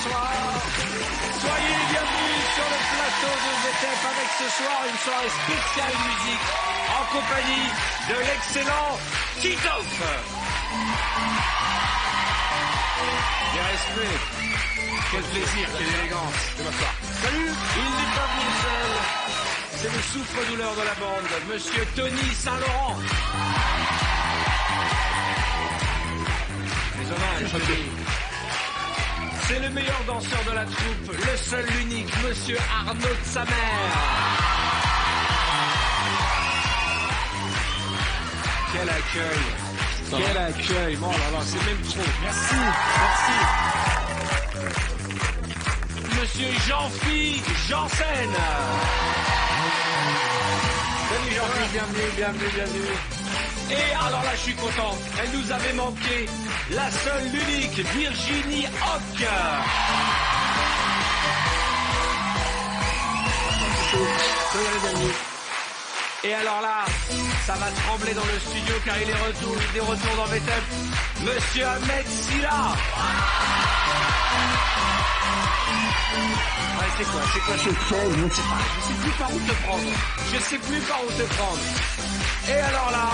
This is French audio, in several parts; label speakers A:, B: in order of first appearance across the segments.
A: bonsoir. Soyez les bienvenus sur le plateau de VTF avec ce soir une soirée spéciale musique en compagnie de l'excellent Titoff. Des respects. Quel plaisir, quelle élégance. Salut. Il n'est pas venu seul. C'est le souffre-douleur de la bande, Monsieur Tony Saint-Laurent. Les hommages, Tony. C'est le meilleur danseur de la troupe, le seul, l'unique, Monsieur Arnaud de sa mère. Quel accueil. Quel accueil. Oh là là, c'est même trop. Merci. Monsieur Jean-Philippe Janssen. Salut Jean-Philippe, bienvenue. Et alors là, je suis content. Elle nous avait manqué. La seule, l'unique, Virginie Hoc. Et alors là, ça va trembler dans le studio car il est des retours dans VTF. Monsieur Ahmed Silla. Ouais, c'est quoi Je ne sais plus par où te prendre. Et alors là,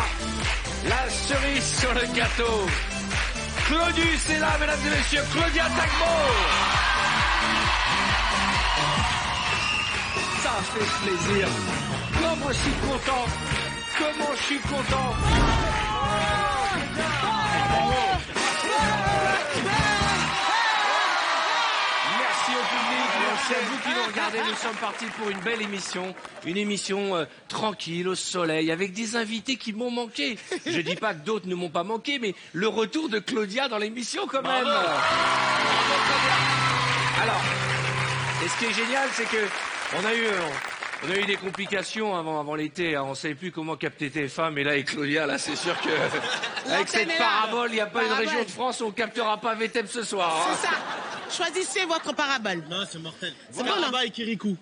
A: la cerise sur le gâteau. Claudius est là, mesdames et messieurs, Claudia Tagbo. Ça fait plaisir. Comment je suis content. Merci au public, merci à vous qui nous regardez. Nous sommes partis pour une belle émission. Une émission tranquille, au soleil, avec des invités qui m'ont manqué. Je dis pas que d'autres ne m'ont pas manqué, mais le retour de Claudia dans l'émission quand même. Alors, et ce qui est génial, c'est que on a eu des complications avant l'été, hein. On ne savait plus comment capter TF1, mais là, avec Claudia, là, c'est sûr que avec cette parabole, il n'y a pas une région de France où on ne captera pas VTEP ce soir. Hein.
B: C'est ça. Choisissez votre parabole.
C: Non, c'est mortel.
B: C'est bon, là.
C: Et Kirikou.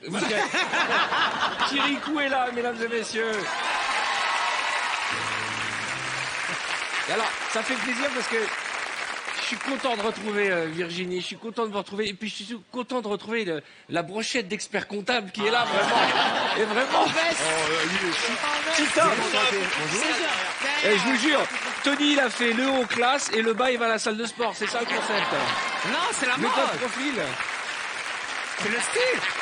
A: Kirikou est là, mesdames et messieurs. Et alors, ça fait plaisir parce que je suis content de retrouver Virginie, je suis content de vous retrouver, et puis je suis content de retrouver la brochette d'expert comptable qui est là, vraiment. Et vraiment. Et je vous jure, Tony, il a fait le haut classe et le bas, il va à la salle de sport. C'est ça le concept.
D: Non, c'est la mode.
A: Méthode profil.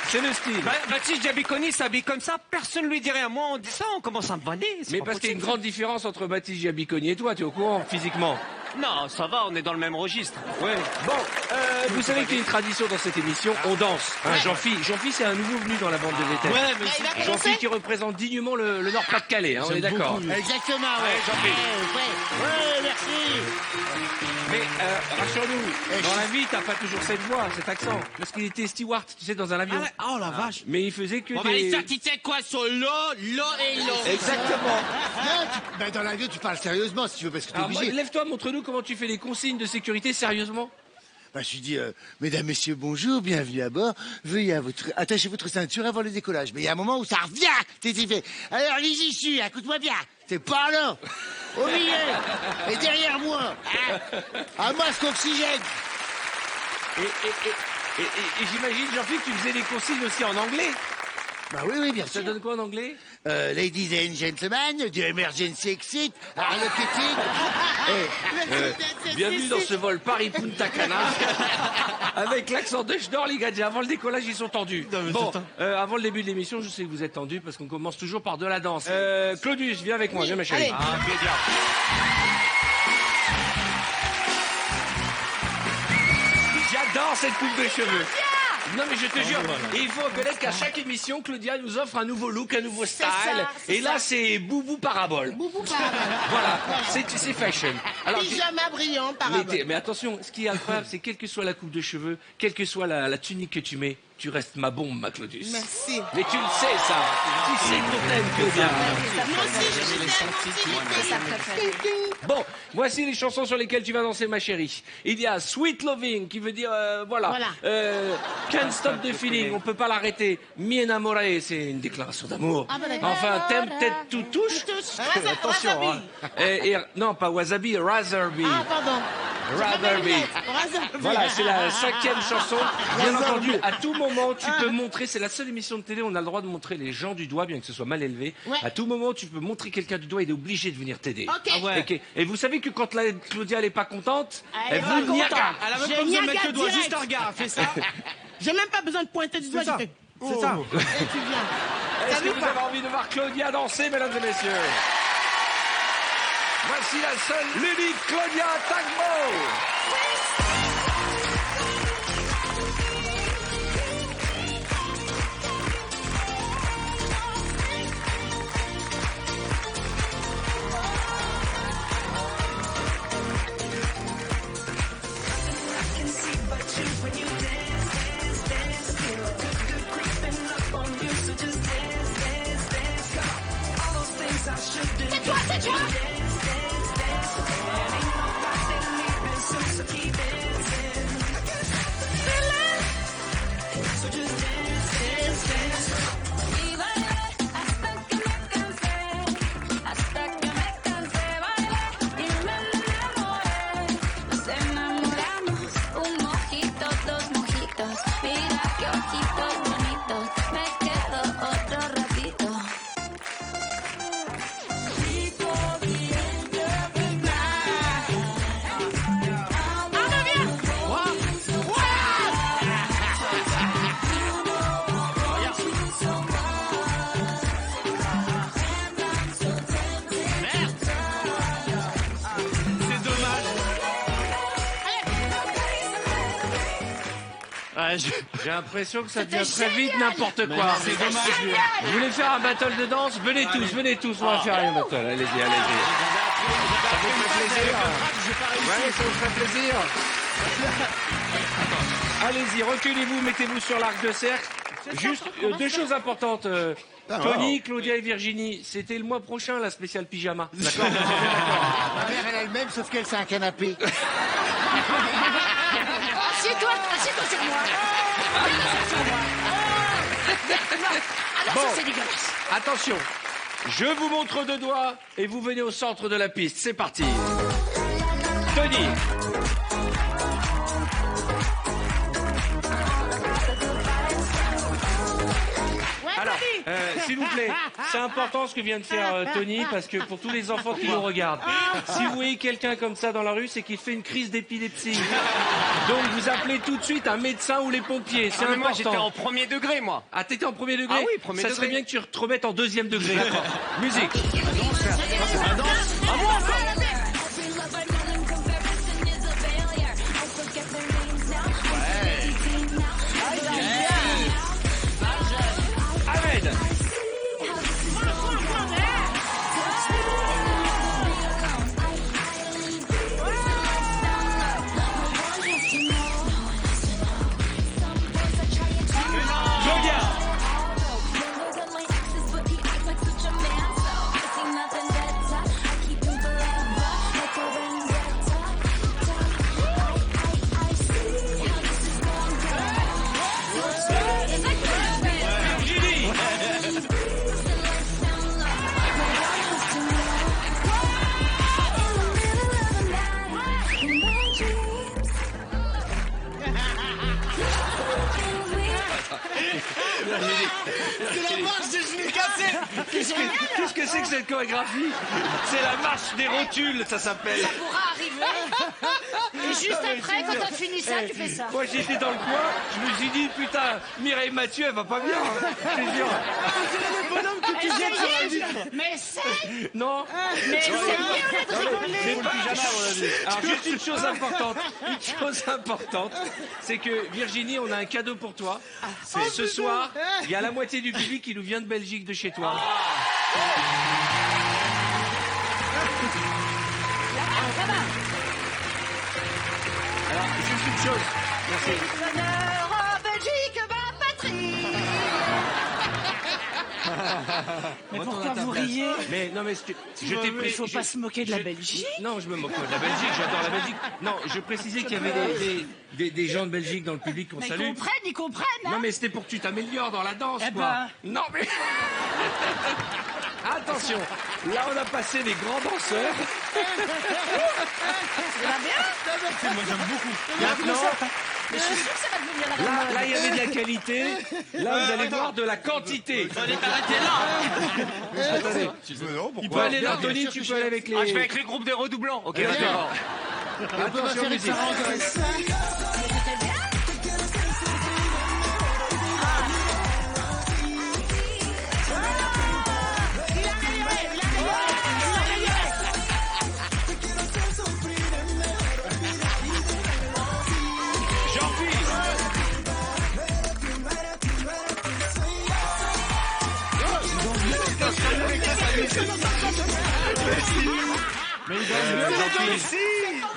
A: C'est le style.
D: Baptiste Giabiconi s'habille comme ça, personne ne lui dit rien. Moi, on dit ça, on commence à me vanner.
A: Mais parce qu'il y a une grande différence entre Baptiste Giabiconi et toi, tu es au courant, physiquement?
D: Non, ça va, on est dans le même registre.
A: Ouais. Bon, vous savez qu'il y a une tradition dans cette émission, on danse. Hein, Jean-Philippe, c'est un nouveau venu dans la bande de VTF.
C: Ouais, mais
A: Jean-Philippe qui représente dignement le Nord-Pas-de-Calais, hein, on est d'accord.
B: Exactement, ouais.
C: Ouais, merci.
A: Mais rassure-nous, dans la vie, t'as pas toujours cette voix, cet accent. Parce qu'il était steward, tu sais, dans un avion.
B: Oh la vache.
A: Mais il faisait que
D: On
A: des...
D: va aller sortir, tu sais quoi, sur l'eau et l'eau.
A: Exactement.
C: Ben, dans l'avion, tu parles sérieusement si tu veux, parce que t'es
A: Alors,
C: obligé.
A: lève-toi, montre-nous comment tu fais les consignes de sécurité sérieusement.
C: Ben, je lui dis, mesdames, messieurs, bonjour, bienvenue à bord. Veuillez attacher votre ceinture avant le décollage. Mais il y a un moment où ça revient. T'es fait. Alors, les issues, écoute-moi bien. C'est par là, au milieu, et derrière moi. Un masque oxygène.
A: Et j'imagine, Jean-Philippe, tu faisais les consignes aussi en anglais.
C: Bah oui, bien
A: Ça
C: sûr.
A: donne quoi en anglais?
C: Ladies and gentlemen, the emergency exit are located.
A: Bienvenue dans ce vol Paris-Punta Cana. Avec l'accent de Schnorr-Ligadji. Avant le décollage, ils sont tendus. Bon, avant le début de l'émission, je sais que vous êtes tendus parce qu'on commence toujours par de la danse. Claudius, viens avec moi, viens ma chérie.
B: Allez.
A: J'adore cette coupe de cheveux. Non mais je te jure, et il faut reconnaître qu'à chaque émission, Claudia nous offre un nouveau look, un nouveau style. Et là, c'est boubou parabole.
B: Boubou parabole.
A: Voilà, c'est fashion. Alors,
B: Pyjama brillant parabole.
A: mais attention, ce qui est incroyable, c'est quelle que soit la coupe de cheveux, quelle que soit la tunique que tu mets, tu restes ma bombe, ma Claudius.
B: Merci.
A: Mais tu le sais, ça. Tu sais que t'aimes, Claudia.
B: Moi aussi, je suis
A: Bon, voici les chansons sur lesquelles tu vas danser, ma chérie. Il y a Sweet Loving, qui veut dire, voilà. Can't Stop the Feeling, on peut pas l'arrêter. Mi Enamoré, c'est une déclaration d'amour.
B: Ah, bah, d'accord.
A: Enfin, Tempted to Touch. Attention, hein. Non, pas Wasabi, Razorby.
B: Ah, pardon.
A: Rather Be. Voilà, c'est la 5e chanson. Bien entendu, à tout moment, tu peux montrer, c'est la seule émission de télé où on a le droit de montrer les gens du doigt, bien que ce soit mal élevé.
B: Ouais.
A: À tout moment, tu peux montrer quelqu'un du doigt, il est obligé de venir t'aider.
B: Ok.
D: Ah ouais.
A: Ok. Et vous savez que quand Claudia, elle est pas contente,
B: Elle est
A: vous
B: pas contente.
A: niaga.
D: Elle a même
B: Je
D: pas besoin de mettre
B: niaga
D: le doigt,
B: direct.
D: juste un regard, fais ça.
B: J'ai même pas besoin de pointer du doigt.
D: ça.
B: j'ai fait,
D: C'est ça.
B: Et tu viens.
A: Est-ce
B: T'as
A: que
B: vu
A: vous
B: pas
A: avez envie de voir Claudia danser, mesdames et messieurs? Voici la seule, l'unique Claudia Tagbo. J'ai l'impression que ça devient très vite n'importe quoi.
D: C'est dommage.
A: Vous voulez faire un battle de danse? Venez tous, on va faire un battle. Allez-y. Ça vous fait plaisir? Ouais, ça vous fait plaisir. Allez-y, reculez-vous, mettez-vous sur l'arc de cercle. Juste deux choses importantes. Tony, Claudia et Virginie, c'était le mois prochain la spéciale pyjama. D'accord?
C: Ma mère, elle a le même, sauf qu'elle, c'est un canapé.
B: Assieds-toi sur moi. Alors
A: Bon.
B: ça, c'est dégueulasse.
A: Attention, je vous montre deux doigts et vous venez au centre de la piste. C'est parti. Tony. Alors, s'il vous plaît, c'est important ce que vient de faire Tony, parce que pour tous les enfants qui nous regardent, si vous voyez quelqu'un comme ça dans la rue, c'est qu'il fait une crise d'épilepsie. Donc vous appelez tout de suite un médecin ou les pompiers, c'est
D: Ah, mais moi, j'étais
A: important.
D: en premier degré, moi.
A: Ah, t'étais en premier degré?
D: Ah oui, premier
A: Ça
D: degré.
A: serait bien que tu te remettes en deuxième degré. D'accord. Musique. Ahmed. Claudia. Virginie. Qu'est-ce que c'est que cette chorégraphie? C'est la marche des rotules, ça s'appelle.
E: pourra arriver. Et juste après, quand t'as fini ça, tu fais ça.
A: Moi j'étais dans le coin, je me suis dit putain, Mireille Mathieu elle va pas bien, hein, je te jure.
E: Mais c'est...
A: Non.
E: Mais c'est mieux de rigoler.
A: C'est pas- Alors juste une chose importante, c'est que Virginie, on a un cadeau pour toi. Ce soir, il y a la moitié du public qui nous vient de Belgique, de chez toi. Alors juste une chose. Merci.
E: L'honneur en Belgique, ma patrie.
B: Mais pourquoi vous riez?
A: Mais non mais je t'ai pris.
B: Il faut pas se moquer de la Belgique.
A: Non, je me moque pas de la Belgique, j'adore la Belgique. Non, je précisais qu'il y avait des gens de Belgique dans le public qu'on
E: Mais
A: salue.
E: ils comprennent, hein.
A: Non mais c'était pour que tu t'améliores dans la danse,
B: Eh
A: quoi.
B: ben.
A: Non mais. Attention, là on a passé les grands danseurs.
F: Moi, j'aime beaucoup.
A: Maintenant,
E: Mais je suis sûre que ça va devenir la même.
A: là il y avait de la qualité. Là vous allez voir de la quantité.
D: On est arrêté là.
A: Attendez,
F: Non,
A: tu peux
F: pourquoi
A: aller là, Tony, tu peux aller avec les...
D: Ah, je vais avec les groupes des redoublants. Ok,
A: D'accord.
C: On va
A: Attention,
C: faire une
A: musique.
C: parenthèse.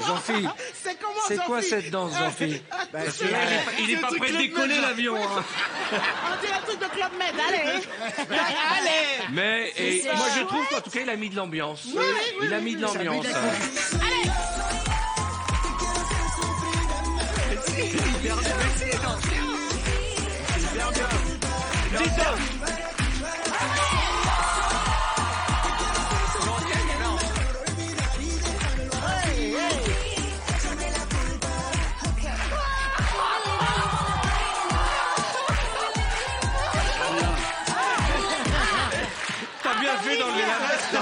A: Jean-Philippe, c'est quoi cette danse, Jean-Philippe? Parce que là, il est pas prêt de décoller l'avion. Hein.
B: On dirait un truc de Club Med, allez.
A: Mais moi je trouve qu'en tout cas il a mis de l'ambiance. Il a mis de l'ambiance. T'as bien fait d'enlever la veste.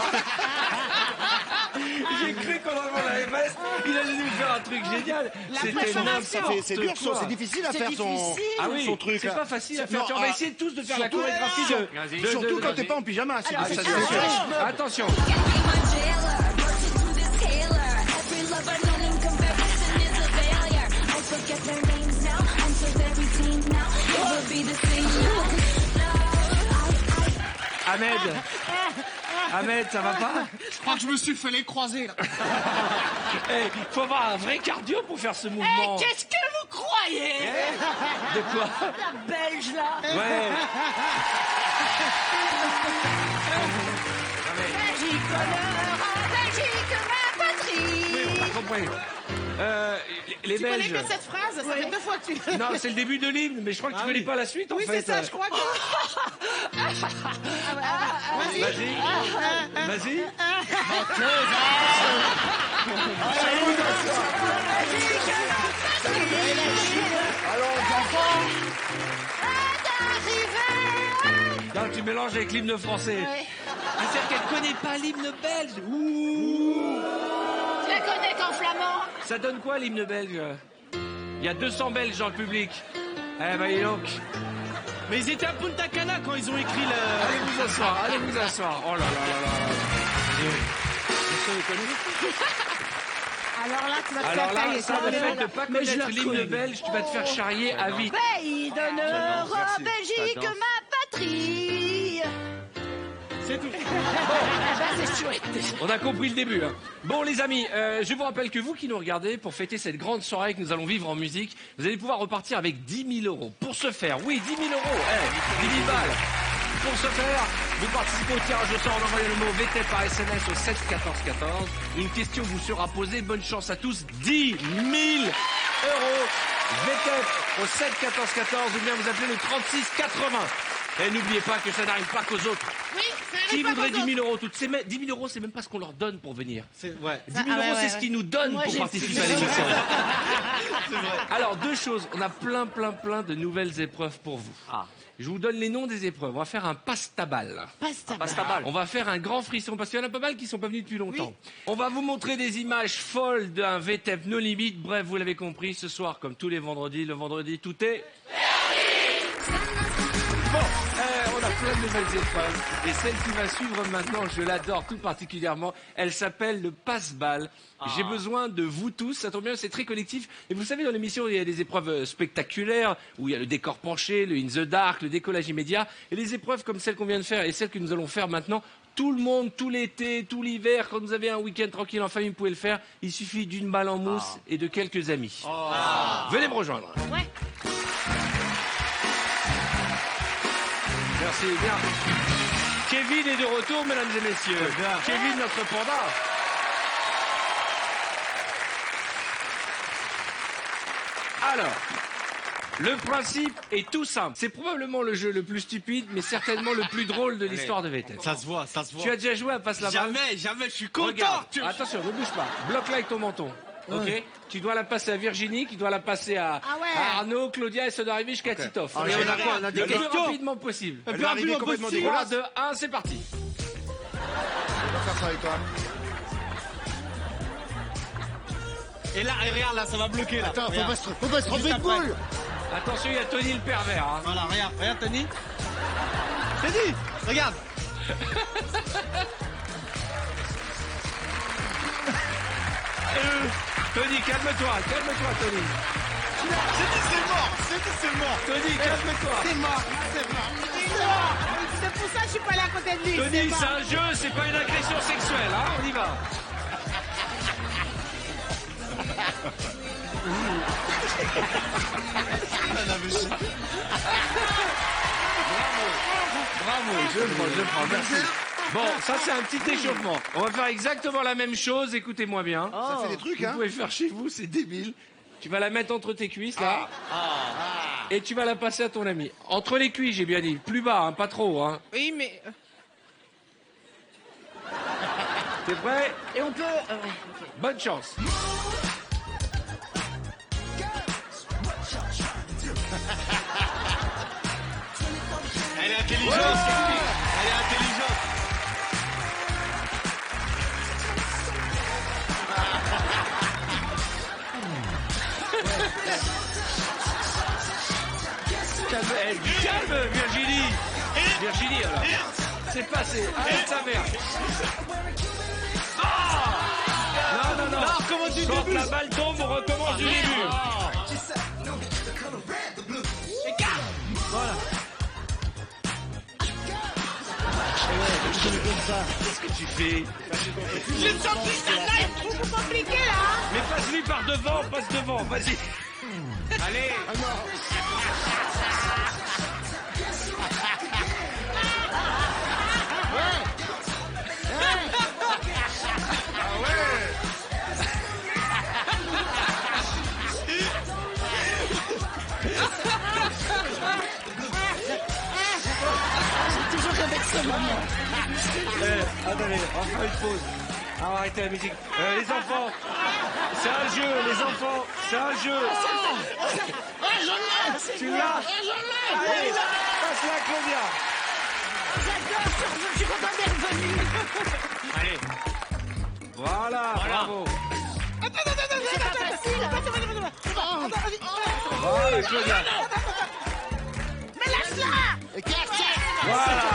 A: J'ai cru qu'en enlevant la veste, il allait nous faire un truc génial. C'était n'importe
F: C'est dur,
A: quoi.
F: c'est difficile à
B: C'est
F: faire son.
B: difficile.
A: Ah oui,
F: son truc.
A: c'est pas facile à faire.
F: Non,
A: On va essayer tous de faire la
F: surtout-
A: chorégraphie de...
F: Surtout quand t'es pas en pyjama. c'est
A: Ah, ça,
F: difficile.
A: c'est sûr. Attention. Ahmed, ça va pas?
G: Je crois que je me suis fait les croiser, là.
A: Eh, faut avoir un vrai cardio pour faire ce mouvement.
B: Qu'est-ce que vous croyez?
A: De quoi?
B: La Belge, là.
A: Ouais.
E: Belgique, honneur à Belgique, ma patrie.
A: On a compris. Les
B: Tu connais
A: Belges.
B: que cette phrase? Ça fait 2 fois que tu...
A: Non, c'est le début de l'hymne, mais je crois que tu connais pas la suite en
B: Oui,
A: fait.
B: c'est ça, je crois que...
A: Vas-y. Vas-y. Non, tu mélanges avec l'hymne français. Ah, c'est-à-dire qu'elle connaît pas l'hymne belge. Ouh.
E: Tu la connais qu'en flamand.
A: Ça donne quoi l'hymne belge? Il y a 200 Belges dans le public. Eh ben dis donc.
G: Mais ils étaient à Punta Cana quand ils ont écrit le...
A: Allez vous asseoir, allez vous asseoir. Oh là là là là.
B: Alors là, tu vas te
A: Alors
B: faire
A: là,
B: tailler.
A: ça, le fait de pas
B: Mais je
A: connaître
B: le
A: l'hymne
B: connais.
A: belge, tu vas te faire charrier à vie.
E: Pays d'honneur à Belgique, ma patrie.
G: C'est tout.
E: C'est chouette.
A: On a compris le début. Hein. Bon les amis, je vous rappelle que vous qui nous regardez, pour fêter cette grande soirée que nous allons vivre en musique, vous allez pouvoir repartir avec 10 000 euros. Pour ce faire, oui, 10 000 euros, 10 000 balles. Pour ce faire, vous participez au tirage au sort en envoyant le mot VT par SMS au 7 14 14. Une question vous sera posée. Bonne chance à tous. 10 000 euros. VT au 7 14 14 ou bien vous appelez le 36 80. Et n'oubliez pas que ça n'arrive pas qu'aux autres.
B: Oui, ça
A: Qui
B: arrive pas
A: voudrait
B: quand
A: 10 000 euros toutes ces 10 000 euros, c'est même pas ce qu'on leur donne pour venir.
G: Ouais.
A: 10 000
B: Ah ouais,
A: euros, c'est
B: ouais,
A: ce
B: ouais.
A: qu'ils nous donnent
B: Moi,
A: pour
B: j'ai-
A: participer à l'émission. Alors, deux choses. On a plein de nouvelles épreuves pour vous. Je vous donne les noms des épreuves. On va faire un passe-ta-balle.
D: Passe-ta-balle.
A: On va faire un grand frisson parce qu'il y en a pas mal qui sont pas venus depuis longtemps. On va vous montrer des images folles d'un VTEP No Limit. Bref, vous l'avez compris, ce soir, comme tous les vendredis, le vendredi, tout est... Bon, on a plein de nouvelles épreuves. Et celle qui va suivre maintenant, je l'adore tout particulièrement. Elle s'appelle le passe-balle. J'ai besoin de vous tous. Ça tombe bien, c'est très collectif. Et vous savez, dans l'émission, il y a des épreuves spectaculaires, où il y a le décor penché, le in the dark, le décollage immédiat. Et les épreuves comme celle qu'on vient de faire et celle que nous allons faire maintenant, tout le monde, tout l'été, tout l'hiver, quand vous avez un week-end tranquille en famille, vous pouvez le faire. Il suffit d'une balle en mousse et de quelques amis. Venez me rejoindre.
E: Ouais.
A: Merci bien. Kevin est de retour, mesdames et messieurs. Kevin, notre panda. Alors, Le principe est tout simple. C'est probablement le jeu le plus stupide, mais certainement le plus drôle de l'histoire de VTEP.
G: Ça se voit, ça se voit.
A: Tu as déjà joué à Passe la balle?
G: Jamais, je suis content.
A: Regarde, attention, ne bouge pas. Bloque-la avec ton menton. Ok. Tu dois la passer à Virginie, qui doit la passer à Arnaud, Claudia, et ça doit arriver jusqu'à Titoff.
C: Ah,
A: Et
C: j'ai
A: on a
C: la-
A: quoi?
G: on a des
A: Le plus
G: questions.
A: rapidement possible.
G: Le plus rapidement possible.
A: 3, 2, 1, c'est parti.
C: On va faire ça avec toi.
G: Et là, et regarde, là, ça va bloquer, là.
C: Attends, faut
G: Regarde.
C: pas se tromper de
G: après.
C: boule.
A: Attention, il y a Tony le pervers. Hein.
G: Voilà, regarde, Tony. Tony, regarde.
A: Tony, calme-toi, Tony.
G: C'est mort.
A: Tony, calme-toi.
G: C'est mort.
B: C'est pour ça que je suis pas là à côté de lui.
A: Tony, c'est un jeu, c'est pas une agression sexuelle, hein. On y va. Bravo, je prends, merci. Bon, ça c'est un petit échauffement. On va faire exactement la même chose, écoutez-moi bien.
C: Ça fait des trucs,
A: Vous
C: hein.
A: pouvez faire chez vous, c'est débile. Tu vas la mettre entre tes cuisses, là. Et tu vas la passer à ton ami. Entre les cuisses, j'ai bien dit. Plus bas, hein, pas trop. Hein.
B: Oui, mais.
A: T'es prêt?
E: Et on peut.
A: Bonne chance.
G: Elle est intelligente, Camille. Elle est intelligente.
A: Calme, Virginie. Virginie, alors. C'est passé. Arrête sa mère. Non.
G: Alors, comment tu
A: Quand
G: débutes?
A: la balle tombe, on recommence du début. Qu'est-ce que tu fais?
B: J'ai senti ça là, il est trop compliqué là.
A: Mais passe-lui par devant, passe devant, vas-y. Allez. Attendez, on va faire une pause. On va arrêter la musique. Les enfants, c'est un jeu, les enfants, c'est un jeu. Tu l'as? Allez, passe-la, Claudia.
E: J'adore, je suis contente d'être venue.
A: Allez. Voilà, bravo.
E: C'est pas facile.
A: Voilà, Claudia.
B: Mais lâche-la.
A: Voilà.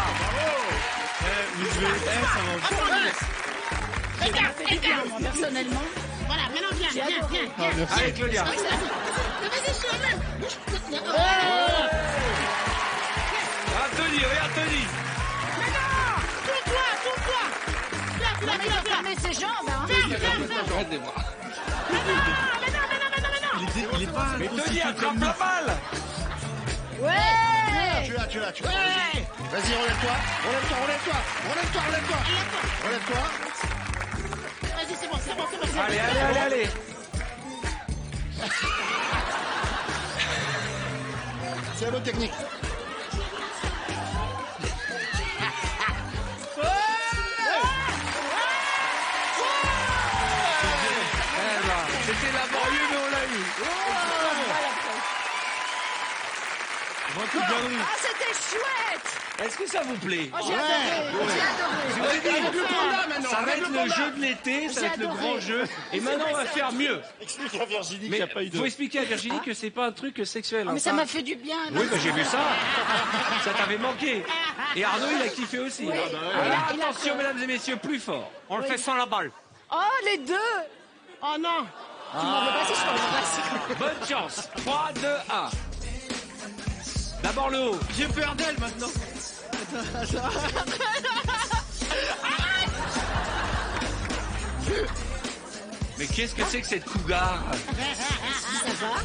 B: Regarde.
E: Moi, personnellement,
B: Voilà, maintenant viens.
A: Allez, Claudia.
B: Vas-y, je suis la même.
A: Tony, regarde Tony.
B: Tourne-toi. Viens,
E: il a fermé ses jambes. Hein.
A: J'arrête les bras.
B: maintenant.
G: Il est pas.
A: Mais Tony, attrape la balle.
E: Ouais.
C: Tu l'as. Vas-y, relève-toi. Relève-toi.
B: Vas-y, c'est bon.
A: Allez.
C: C'est la bonne technique.
A: C'était laborieux, mais on l'a eu.
E: Ah, c'était chouette.
A: Est-ce que ça vous plaît?
E: Oh, j'ai adoré.
A: Ça va être le jeu de l'été, ça va être le grand jeu. Et maintenant, on va faire mieux.
F: Explique à Virginie
A: Mais faut expliquer à Virginie que c'est pas un truc sexuel.
E: Mais ça m'a fait du bien.
A: Oui, bah, j'ai vu ça. Ça t'avait manqué. Et Arnaud, il a kiffé aussi.
E: Oui.
A: Alors,
E: Il a
A: attention,
E: peur.
A: mesdames et messieurs, plus fort.
D: On le fait sans la balle.
E: Oh, les deux.
B: Oh non.
E: Tu m'en veux pas si je t'en veux pas si.
A: Bonne chance. 3, 2, 1. D'abord le haut.
G: J'ai peur d'elle maintenant.
A: Mais qu'est-ce que c'est que cette cougar?
E: Ça va?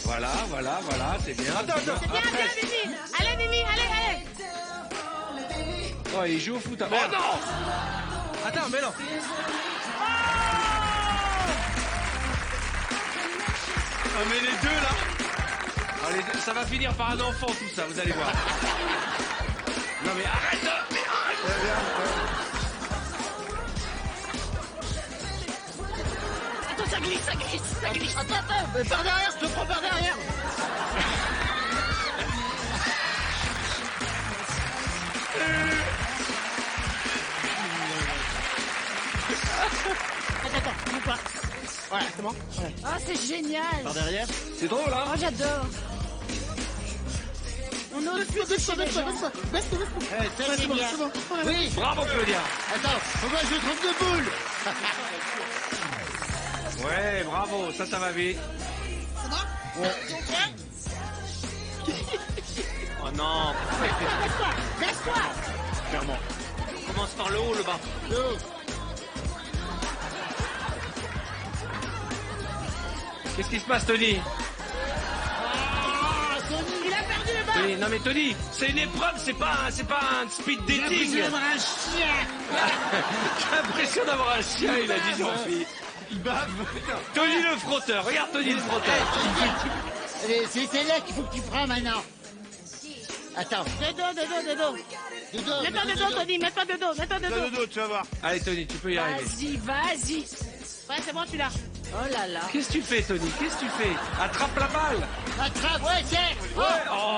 A: Voilà, c'est bien.
B: Viens, Mimi. Allez, Mimi, allez.
A: Oh, il joue au foot. Oh non!
G: Attends, mais non. Ah, mais les deux là.
A: Allez, ça va finir par un enfant tout ça, vous allez voir. Non mais arrête de... Mais arrête.
E: Attends, ça glisse, ça glisse, ça glisse.
C: Attends, mais par derrière, je te prends par derrière.
E: Attends, bouge pas.
C: Voilà, c'est bon.
E: Ah, c'est génial.
C: Par derrière.
A: C'est drôle, hein?
E: Oh, j'adore. On ose plus toucher les gens.
C: Ça, c'est bien. Oui.
A: Bravo, Claudia.
C: Attends, moi je trompe de boule.
A: Ouais, bravo, ça va vite.
D: Oh non.
E: Laisse-toi.
C: Clairement.
D: On commence par le haut, le bas.
A: Qu'est-ce qui se passe, Tony?
E: Il a perdu le bas.
A: Tony, non mais Tony, c'est une épreuve, c'est pas un speed dating.
C: J'ai un chien.
A: J'ai l'impression d'avoir un chien, il a dit Jean-Philippe.
F: Il bave.
A: Tony le frotteur, regarde Tony le frotteur.
C: Allez, c'est celle-là qu'il faut que tu prends maintenant. Attends.
E: De dos.
C: De dos.
E: Mets-toi de dos, Tony, mets-toi de dos, mets-toi de
F: T'as le
E: dos.
F: dos, tu vas voir.
A: Allez Tony, tu peux y arriver.
E: Vas-y. Ouais, c'est bon, tu l'as. Oh là là.
A: Qu'est-ce que tu fais, Tony? Qu'est-ce que tu fais? Attrape la balle.
C: Attrape, ouais, tiens.
A: Ouais. Oh.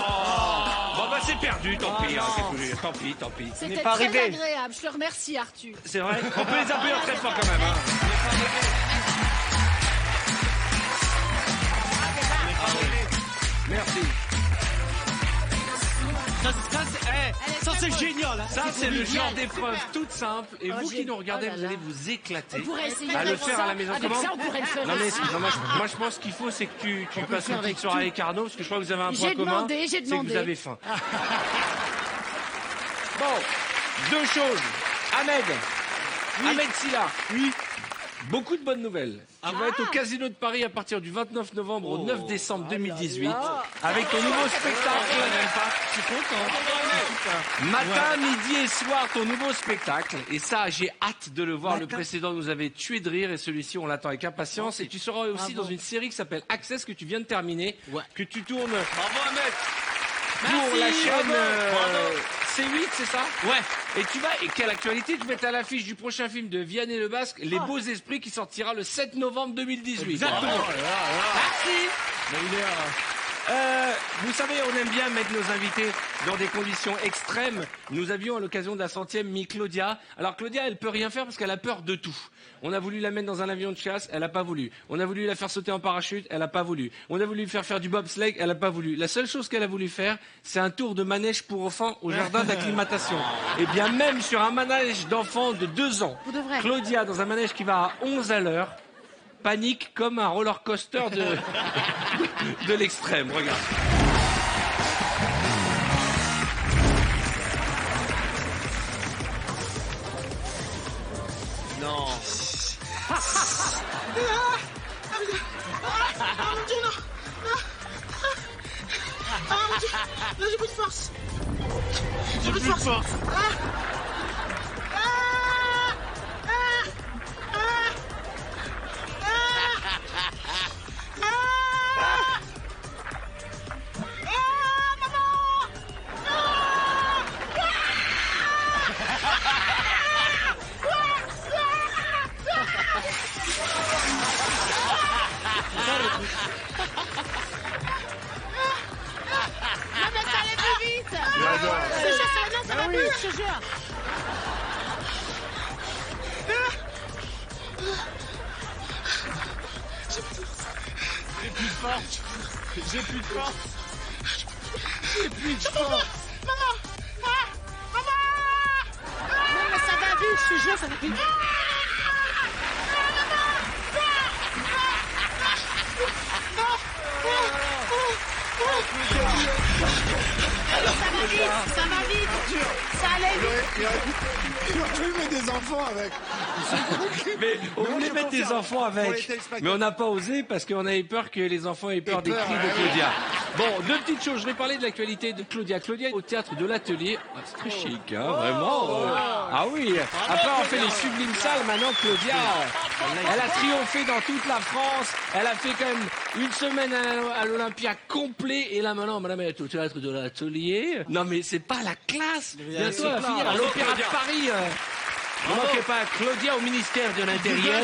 A: Bon bah c'est perdu, tant pis. Hein, qu'est-ce que je veux dire, tant pis.
E: C'était
D: pas
E: très
D: arrivé.
E: agréable. Je te remercie, Arthur.
A: C'est vrai. On peut les appeler très fort quand même. Hein. Merci.
D: Ça c'est génial. Hein.
A: Ça, c'est le genre d'épreuve toute simple. Et vous qui nous regardez,
E: oh là
A: vous
E: là.
A: allez vous éclater
E: On pourrait essayer
A: à le
E: avec
A: faire
E: ça.
A: à la maison.
E: Avec
A: Comment?
E: ça, on pourrait le faire
A: Non mais
E: aussi.
A: non, moi je pense qu'il faut c'est que tu passes une petite soirée avec Arnaud parce que je crois que vous avez un point
E: J'ai
A: commun.
E: demandé, j'ai
A: C'est que
E: demandé.
A: vous avez faim. Bon, deux choses. Ahmed Silla. Oui. Beaucoup de bonnes nouvelles. Tu vas être au Casino de Paris à partir du 29 novembre au 9 décembre 2018 avec ton nouveau spectacle. Je suis content. Matin, midi et soir, ton nouveau spectacle. Et ça, j'ai hâte de le voir. Le précédent nous avait tué de rire et celui-ci, on l'attend avec impatience. Et tu seras aussi dans une série qui s'appelle Access que tu viens de terminer, que tu tournes
D: Bravo Ahmed.
A: pour la chaîne C8, c'est ça?
D: Ouais.
A: Et tu vas, et quelle actualité, tu vas être à l'affiche du prochain film de Vianney Le Basque, Les Beaux Esprits, qui sortira le 7 novembre 2018.
D: Exactement.
A: Merci. Vous savez, on aime bien mettre nos invités dans des conditions extrêmes. Nous avions à l'occasion de la 100e mis Claudia. Alors Claudia, elle peut rien faire parce qu'elle a peur de tout. On a voulu la mettre dans un avion de chasse, elle a pas voulu. On a voulu la faire sauter en parachute, elle a pas voulu. On a voulu faire du bobsleigh, elle a pas voulu. La seule chose qu'elle a voulu faire, c'est un tour de manège pour enfants au jardin d'acclimatation. Et bien même sur un manège d'enfants de 2 ans.
E: Pour de vrai.
A: Claudia, dans un manège qui va à 11 à l'heure, panique comme un roller coaster de l'extrême. Regarde.
D: Non.
B: Là, j'ai plus de force.
F: J'ai plus de force.
E: Non, mais ça allait plus vite.
F: J'adore.
E: Ça va plus, je te jure.
F: J'ai plus de force. J'ai plus de force.
E: Non, mais ça va vite, je te jure, ça va plus vite. Ça va vite. Ça allait vite.
F: Il aurait pu mettre des enfants avec.
A: Mais on voulait mettre des enfants
F: Pour les
A: avec,
F: téléspectateurs.
A: mais on n'a pas osé parce qu'on avait peur que les enfants aient peur des cris de Claudia. Bon, deux petites choses. Je vais parler de l'actualité de Claudia. Claudia au théâtre de l'Atelier. Ah, c'est très chic, hein, vraiment. Ah oui. Après, on fait les sublimes salles. Maintenant, Claudia, elle a triomphé dans toute la France. Elle a fait quand même une semaine à l'Olympia complet. Et là, maintenant, madame, elle est au théâtre de l'Atelier. Non, mais c'est pas la classe. Bientôt, elle va finir à l'Opéra de Paris. Ne manquez pas Claudia au ministère de l'Intérieur.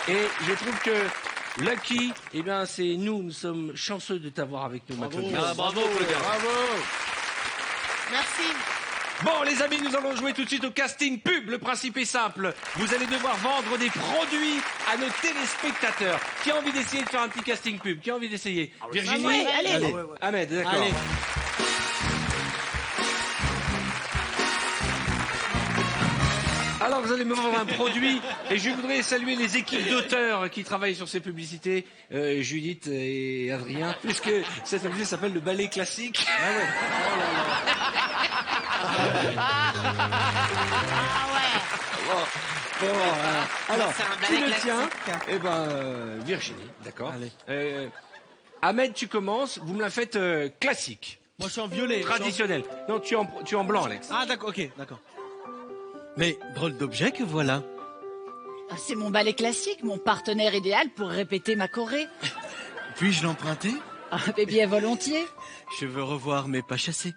A: Et je trouve que Lucky, eh bien, c'est nous sommes chanceux de t'avoir avec nous, ma Claudia.
G: Ah, bravo, Claudia.
C: Bravo.
E: Merci.
A: Bon, les amis, nous allons jouer tout de suite au casting pub. Le principe est simple. Vous allez devoir vendre des produits à nos téléspectateurs. Qui a envie d'essayer de faire un petit casting pub? Qui a envie d'essayer? Virginie?
E: Oui, allez.
A: Ahmed, d'accord.
D: Allez.
A: Alors, vous allez me vendre un produit et je voudrais saluer les équipes d'auteurs qui travaillent sur ces publicités, Judith et Adrien, puisque cette publicité s'appelle le ballet classique. Bon, alors,
D: C'est un
A: qui
D: ballet
A: le
D: classique.
A: tient? Eh ben, Virginie, d'accord. Ahmed, tu commences, vous me la faites classique,
F: Moi, je suis en violet.
A: traditionnelle. Non, tu es en blanc, Alex.
F: Ah, d'accord, ok, d'accord. Mais drôle d'objet que voilà.
E: Ah, c'est mon ballet classique, mon partenaire idéal pour répéter ma choré.
F: Puis-je l'emprunter?
E: Ah, mais bien volontiers.
F: Je veux revoir mes pas chassés.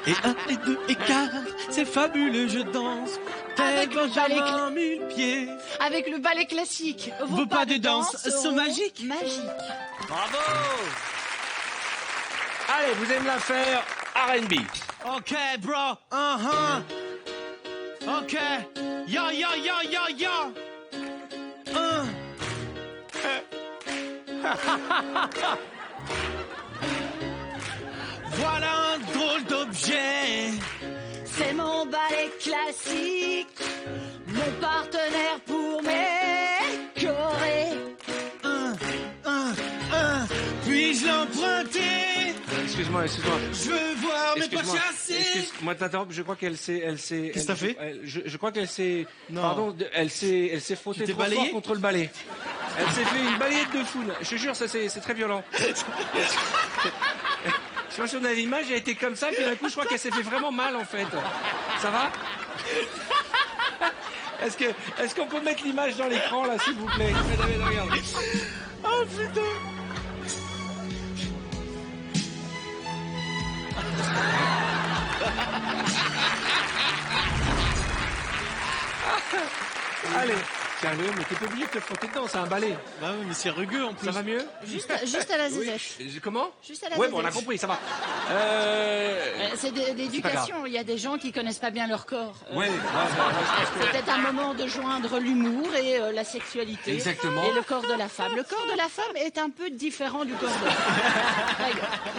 F: Et 1 et 2 et 4, c'est fabuleux, je danse.
E: Avec
F: Tel
E: le ballet
F: Benjamin mille pieds.
E: Avec le ballet classique.
F: Vos pas de danse sont magiques.
E: Magiques.
G: Bravo.
A: Allez, vous allez me la faire R&B.
F: Ok, bro. Ok. Yo, yo, yo, yo, yo. Voilà un drôle d'objet.
E: C'est mon ballet classique. Mon partenaire pour mes chorés.
F: Puis-je l'emprunter?
A: Excuse-moi.
F: Je veux voir mes pas
A: Excuse-moi,
F: chassés.
A: moi t'interromps, je crois qu'elle s'est...
F: Qu'est-ce que t'as fait?
A: Je crois qu'elle s'est...
F: Non.
A: Pardon, elle s'est frottée
F: Tu t'es
A: trop fort
F: balayé
A: contre le balai. Elle s'est fait une balayette de foule. Je te jure, ça c'est très violent. Je sais pas si on a l'image, elle a été comme ça, puis d'un coup je crois qu'elle s'est fait vraiment mal en fait. Ça va? Est-ce qu'on peut mettre l'image dans l'écran là, s'il vous plaît? Regarde.
F: Oh putain.
A: Allez, tiens Léo, mais t'es pas obligé de te frotter dedans, c'est un balai.
F: Bah oui, mais c'est rugueux en plus.
A: Ça va mieux?
E: Juste à la zézette.
A: Comment?
E: Juste à la
A: Ouais,
E: zézette.
A: bon, on a compris, ça va.
E: C'est de l'éducation. Il y a des gens qui connaissent pas bien leur corps.
A: Ouais,
E: C'est peut-être un moment de joindre l'humour et la sexualité.
A: Exactement.
E: Et le corps de la femme. Le corps de la femme est un peu différent du corps de l'homme.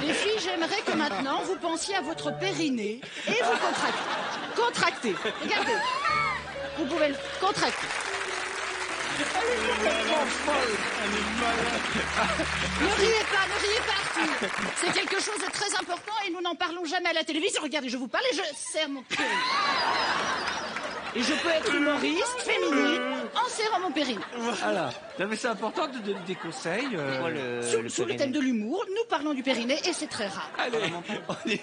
E: Les filles, j'aimerais que maintenant vous pensiez à votre périnée et vous contractez. Contractez. Regardez. Vous pouvez le contracter. Ne riez pas, Arthur. C'est quelque chose de très important et nous n'en parlons jamais à la télévision. Regardez, je vous parle et je serre mon périnée. Et je peux être humoriste, féminine, en serrant mon périnée.
A: Voilà. Non, mais c'est important de donner des conseils.
E: Sous le thème de l'humour, nous parlons du périnée et c'est très rare.
A: Allez, on y va.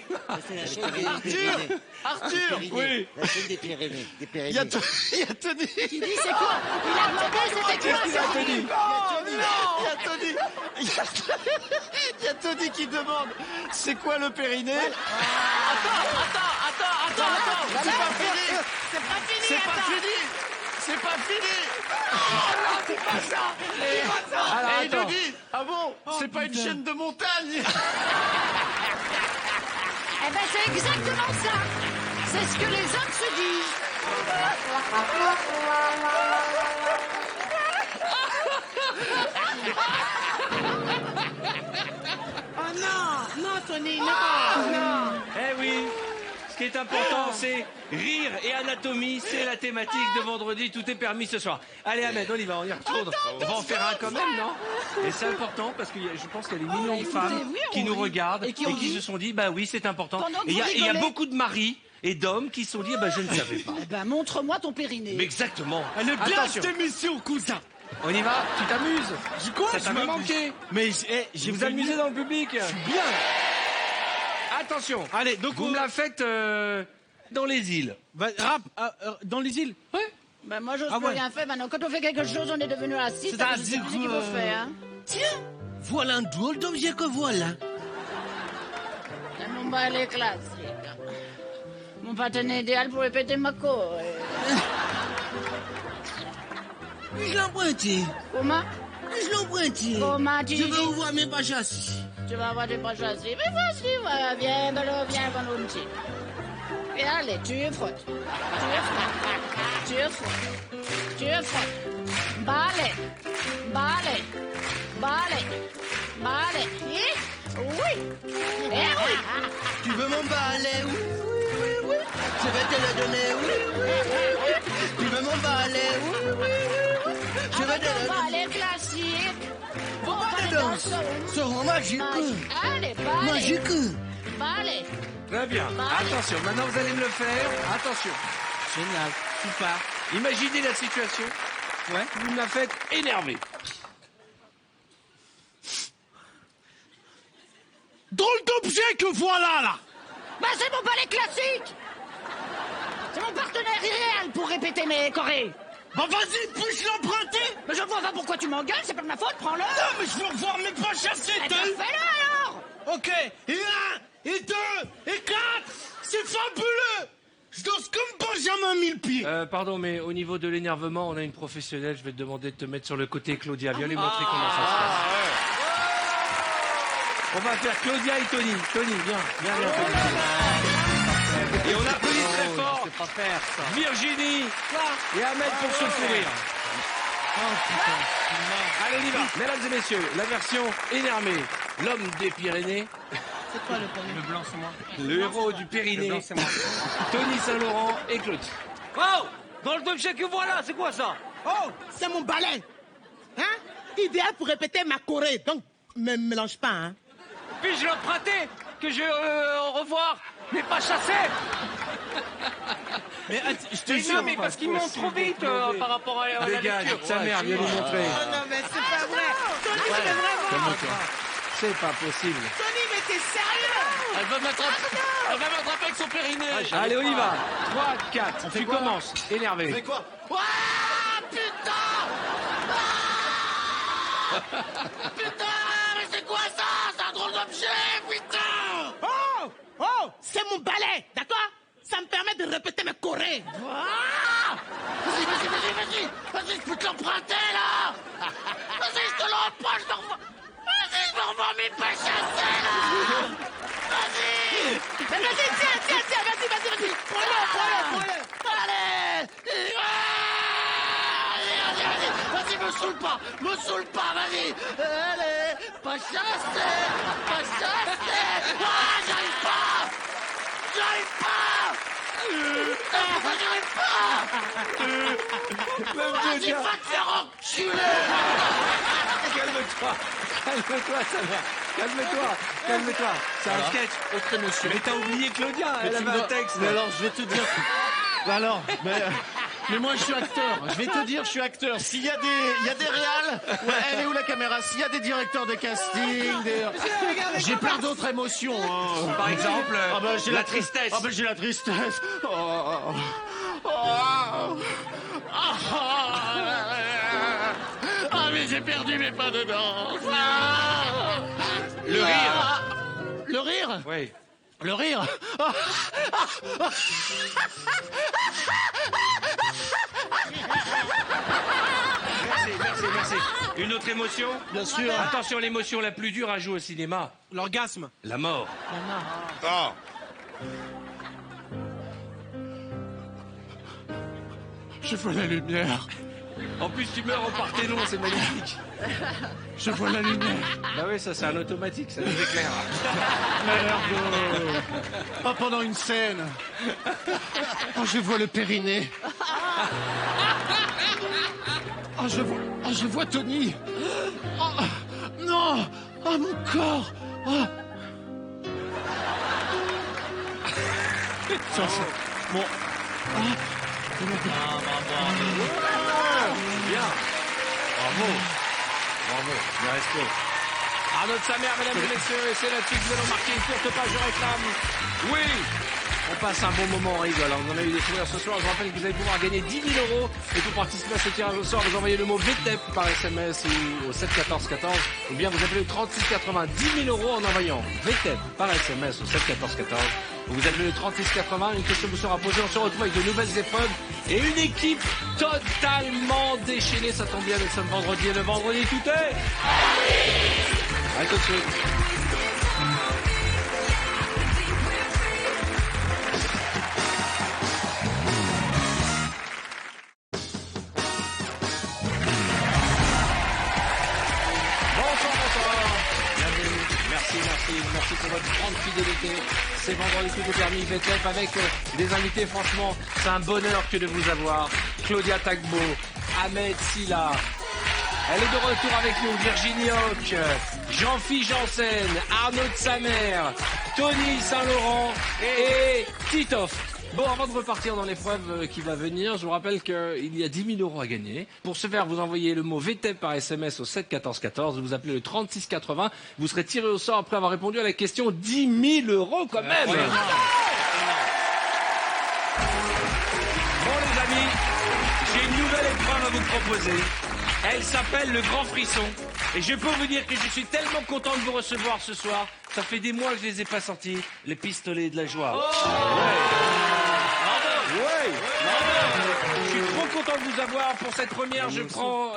F: Arthur. Oui.
C: La chaîne des Pyrénées. Des Pyrénées.
F: Il y a Tony.
E: Qui dit c'est quoi? Il a demandé c'était quoi?
A: Qu'est-ce qu'il a, Tony?
F: Il y a Tony qui demande c'est quoi le périnée? Attends, c'est pas fini.
E: C'est pas fini,
F: C'est pas
E: attends.
F: fini. C'est pas fini.
A: Alors,
F: Et il nous
A: attends.
F: dit ah bon, c'est pas une chaîne de montagne.
E: Eh ben c'est exactement ça. C'est ce que les hommes se disent.
B: Oh non, non Tony, non.
A: Eh oui. Ce qui est important, c'est rire et anatomie. C'est la thématique de vendredi. Tout est permis ce soir. Allez, Ahmed, on y va. On y retourne. On va en faire un quand même, non? Et c'est important parce que je pense qu'il y a des millions de
E: écoutez,
A: femmes
E: oui, on
A: qui nous
E: rit.
A: regardent
E: Et
A: et
E: qui ont
A: qui
E: dit-
A: se sont dit, bah oui, c'est important.
E: Pendant que
A: Et il y
E: vous
A: a
E: rigolez.
A: beaucoup de maris et d'hommes qui se sont dit, bah je ne savais pas.
E: Eh ben montre-moi ton périnée.
A: Mais exactement.
F: Elle est bien
A: Attention.
F: cette émission, cousin.
A: On y va? Tu t'amuses? Ça t'a manqué?
F: Mais
A: J'ai vous amusé dans le public?
F: bien.
A: Attention.
F: Allez, donc
A: Vous me la faites dans les îles.
F: rap dans les îles.
A: Ouais.
E: Ben moi, j'ose
F: Ah
E: plus
F: ouais.
E: rien faire maintenant. Quand on fait quelque chose, on est devenu assis.
F: C'est-à-dire
E: Je sais plus ce qu'il faut faire. Hein.
C: Tiens, voilà un drôle d'objet que voilà.
E: C'est mon balai classique. Mon partenaire idéal pour répéter ma cour.
C: Je l'emprunté.
E: Comment?
C: Je l'emprunté.
E: Comment tu
C: Je
E: dis?
C: veux voir mes pages assis.
E: Tu vas avoir des poches assis. Mais vas-y, va, viens, Belo, viens, Bononti. Et allez, tu frottes. Tu frottes. Tu frottes. Balai. Balai. Balai. Balai. Oui. Eh oui.
C: Tu veux mon balai? Oui, oui, oui. Je vais te le donner. Oui, oui, oui. Tu veux mon balai? Oui, oui, oui. Je vais
E: Avec
C: te
E: ton
C: le donner.
E: balai classique. Bon,
C: Pas de danse. Seront magiques.
E: Allez, balai.
C: Magique.
E: Balai.
A: Très bien.
E: Allez.
A: Attention, maintenant vous allez me le faire. Attention.
F: Génial. Super.
A: Imaginez la situation.
F: Ouais.
A: Vous me la faites énerver.
F: Drôle d'objet que voilà là.
E: Bah, c'est mon balai classique. C'est mon partenaire idéal pour répéter mes chorés.
F: Bah vas-y, puis-je l'emprunter?
E: Mais je ne vois pas pourquoi tu m'engueules, c'est pas de ma faute, prends-le.
F: Non, mais je veux revoir mes pages assis.
E: Eh ben, fais-le alors.
F: Ok. Et 1, et 2, et 4. C'est fabuleux. Je danse comme Benjamin Millepied.
A: Pardon, mais au niveau de l'énervement, on a une professionnelle. Je vais te demander de te mettre sur le côté, Claudia. Viens lui montrer comment ça se passe. On va faire Claudia et Tony. Tony, viens, viens, viens, Tony. Et on applaudit très fort.
D: Je sais pas faire ça.
A: Virginie et Ahmed pour ce fou rire. Allez, on y va. Mesdames et messieurs, la version énervée. L'homme des Pyrénées.
E: C'est quoi le premier?
D: Le blanc, c'est moi.
A: Le héros du
D: Le
A: Pyrénées.
D: blanc, c'est moi.
A: Tony Saint-Laurent et Claude.
D: Oh! Dans le objet que voilà, c'est quoi ça?
H: Oh, c'est mon balai. Hein? Idéal pour répéter ma choré. Donc, me mélange pas, hein?
D: Puis-je l'emprunter? Que je revoir, mais pas chasser?
F: Mais je te
D: Mais
F: jure.
D: non, mais parce qu'il monte trop vite par rapport à la
A: Dégage,
D: lecture.
A: sa mère, viens lui montrer.
H: Oh non, mais c'est pas vrai. Tony, mais vraiment.
A: Calme-toi. C'est pas possible.
H: Tony, mais t'es sérieux?
G: Elle va m'attraper avec son périnée.
A: Allez, on y va. 3, 4. Tu commences. Énervé.
G: C'est quoi?
C: Putain, mais c'est quoi ça? C'est un drôle d'objet, putain!
H: Oh, oh, c'est mon balai, d'accord? Ça me permet de répéter mes chorés.
C: Ah! Vas-y, je peux te l'emprunter, là! Vas-y, je te l'emprunte, je te revois... Vas-y, je me revois mes pas chassés, là! Vas-y!
H: Mais vas-y, tiens, vas-y. Prends-le.
C: Allez! Vas-y, me saoule pas, vas-y! Allez! Pas chassé! Ah, j'arrive pas! Vas-y, va te faire enculer!
A: Calme-toi. Calme-toi, sa mère. Calme-toi. C'est un sketch.
G: Autre émotion.
A: Mais t'as oublié Claudia. Elle avait un texte.
F: Mais alors, je vais te dire. Alors, mais moi je suis acteur. Je vais te dire, je suis acteur. S'il y a des réals, ouais, elle est où la caméra? S'il y a des directeurs de casting, j'ai plein d'autres émotions. Hein.
A: Par exemple,
F: j'ai
A: la tristesse.
F: Ah ben j'ai la tristesse. Ah mais j'ai perdu mes pas de danse.
A: Le rire.
F: Le rire?
A: Oui.
F: Le rire?
A: Merci. Une autre émotion?
F: Bien sûr.
A: Attention, l'émotion la plus dure à jouer au cinéma.
F: L'orgasme.
A: La mort.
F: Je vois la lumière.
A: En plus, tu meurs en parthénon, c'est magnifique.
F: Je vois la lumière.
A: Bah oui, ça c'est un automatique, ça nous éclaire.
F: Merde. Oh, pendant une scène. Oh, je vois le périnée. Oh, je vois Tony. Oh, non. Oh, mon corps. Oh. Ça, c'est... Bon. Oh.
A: Bien. Bravo. Bravo. Bien respect. Arnaud de sa mère, mesdames et messieurs, et c'est là-dessus que nous allons marquer une courte page de réclame. Oui. On passe un bon moment, on rigole. On en a eu des sourires ce soir. Je vous rappelle que vous allez pouvoir gagner 10 000 euros. Et pour participer à ce tirage au sort, vous envoyez le mot VTEP par SMS ou au 7 14 14. Ou bien vous appelez le 36 80. 10 000 euros en envoyant VTEP par SMS au 7 14 14. Vous appelez le 36 80. Une question vous sera posée. On se retrouve avec de nouvelles épreuves. Et une équipe totalement déchaînée. Ça tombe bien, nous sommes vendredi. Et le vendredi, tout est... À tout de suite. Merci pour votre grande fidélité. C'est vendredi tout est permis, VTEP avec des invités. Franchement, c'est un bonheur que de vous avoir. Claudia Tagbo, Ahmed Silla. Elle est de retour avec nous. Virginie Hoc, Jean-Philippe Janssen, Arnaud de Samer, Tony Saint-Laurent et Titoff. Bon, avant de repartir dans l'épreuve qui va venir, je vous rappelle qu'il y a 10 000 euros à gagner. Pour ce faire, vous envoyez le mot VTEP par SMS au 7 14 14. Vous appelez le 36 80. Vous serez tiré au sort après avoir répondu à la question 10 000 euros quand même. Bon, les amis, j'ai une nouvelle épreuve à vous proposer. Elle s'appelle le Grand Frisson. Et je peux vous dire que je suis tellement content de vous recevoir ce soir. Ça fait des mois que je les ai pas sortis. Les pistolets de la joie. Ouais. Je suis trop content de vous avoir. Pour cette première, je prends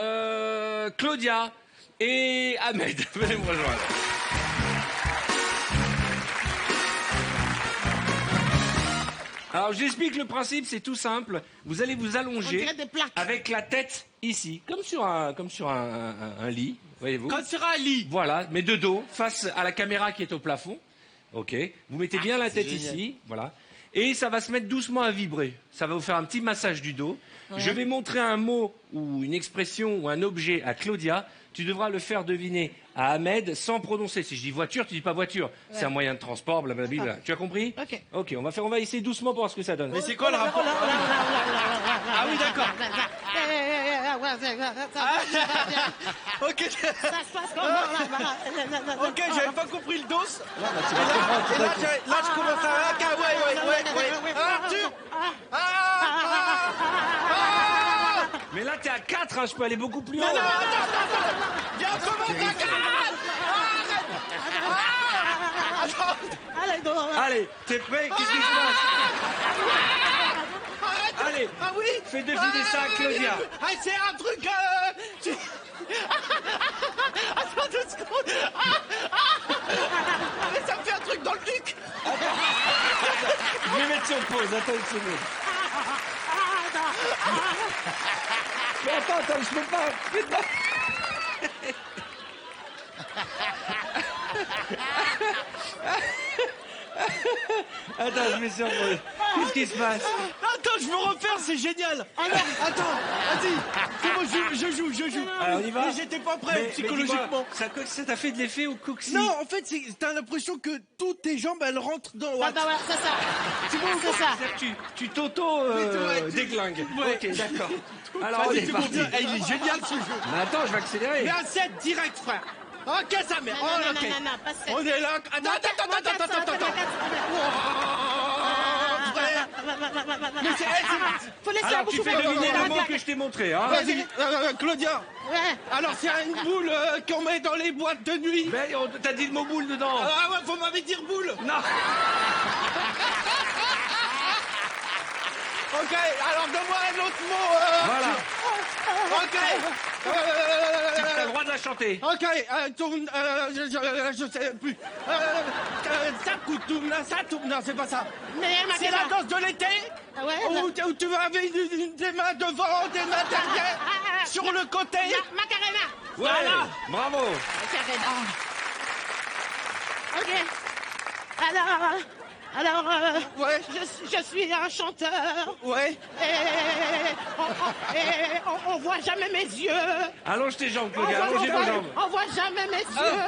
A: Claudia et Ahmed. Venez me rejoindre. Alors, j'explique le principe, c'est tout simple. Vous allez vous allonger avec la tête ici, comme sur un lit, voyez-vous.
F: Comme sur un lit.
A: Voilà, mais de dos, face à la caméra qui est au plafond. Ok. Vous mettez bien la tête ici, voilà. Et ça va se mettre doucement à vibrer. Ça va vous faire un petit massage du dos. Ouais. Je vais montrer un mot ou une expression ou un objet à Claudia. Tu devras le faire deviner à Ahmed sans prononcer. Si je dis voiture, tu dis pas voiture. Ouais. C'est un moyen de transport, blablabla. Tu as compris? Ok. Ok, on va essayer doucement pour voir ce que ça donne.
F: Mais c'est quoi le rapport? Ah oui, d'accord. Ok.
E: Ça se passe comment là-bas?
F: Ok, j'avais pas compris le dos. Et là, je commence à... Ouais. Arthur.
A: Mais là, t'es à 4, hein, je peux aller beaucoup plus haut.
F: Non, attends. Viens, comment t'as 4?
A: Allez, t'es prêt? Qu'est-ce qui se passe? Allez,
F: ah oui,
A: fais deviner ça à Claudia.
F: C'est un truc... Attends 2 secondes. Mais ça me fait un truc dans le duc.
A: Je vais mettre sur pause, attends une seconde. Mais attends, je peux pas. Attends, je mets sur pause. Qu'est-ce qui se passe?
F: Attends, je veux refaire, c'est génial. Attends, vas-y. C'est bon, je joue.
A: Alors, on y va.
F: Mais j'étais pas prêt psychologiquement.
A: Ça t'a fait de l'effet au coccyx?
F: Non, en fait, t'as l'impression que toutes tes jambes, elles rentrent dans...
E: Voilà, c'est ça. C'est bon, c'est ça.
A: Tu t'auto-déglingues.
F: Ouais.
A: Ok, d'accord. Alors, on est parti.
F: Il est génial, ce jeu.
A: Mais attends, je vais accélérer.
F: Mais un 7 direct, frère. Ok, ça mère.
E: Non, pas 7.
F: On est là. Attends. Frère. Mais
E: faut laisser la
A: Alors,
E: bouche
A: tu fais
E: ouverte.
A: deviner le mot que je t'ai montré, hein?
F: Vas-y, Claudia.
E: Ouais.
F: Alors, c'est une boule qu'on met dans les boîtes de nuit.
A: Mais t'as dit le mot boule dedans.
F: Ah ouais, faut m'avoir dire boule.
A: Non.
F: Ok, alors donne-moi un autre mot.
A: Voilà.
F: Ok.
A: Tu as le droit de la chanter.
F: Ok, je sais plus. Ça tourne, non, c'est pas ça.
E: Mais
F: C'est la danse de l'été.
E: Ah ouais,
F: où tu avais des mains devant, des mains derrière, sur le côté.
E: Macarena.
A: Ouais, bravo.
E: Macarena. Ok. Alors,
H: Alors,
G: Ouais.
H: je suis un chanteur.
G: Ouais.
H: Et on voit jamais mes yeux.
A: Allonge tes jambes, Claudia, allongez vos jambes.
H: On voit jamais mes yeux.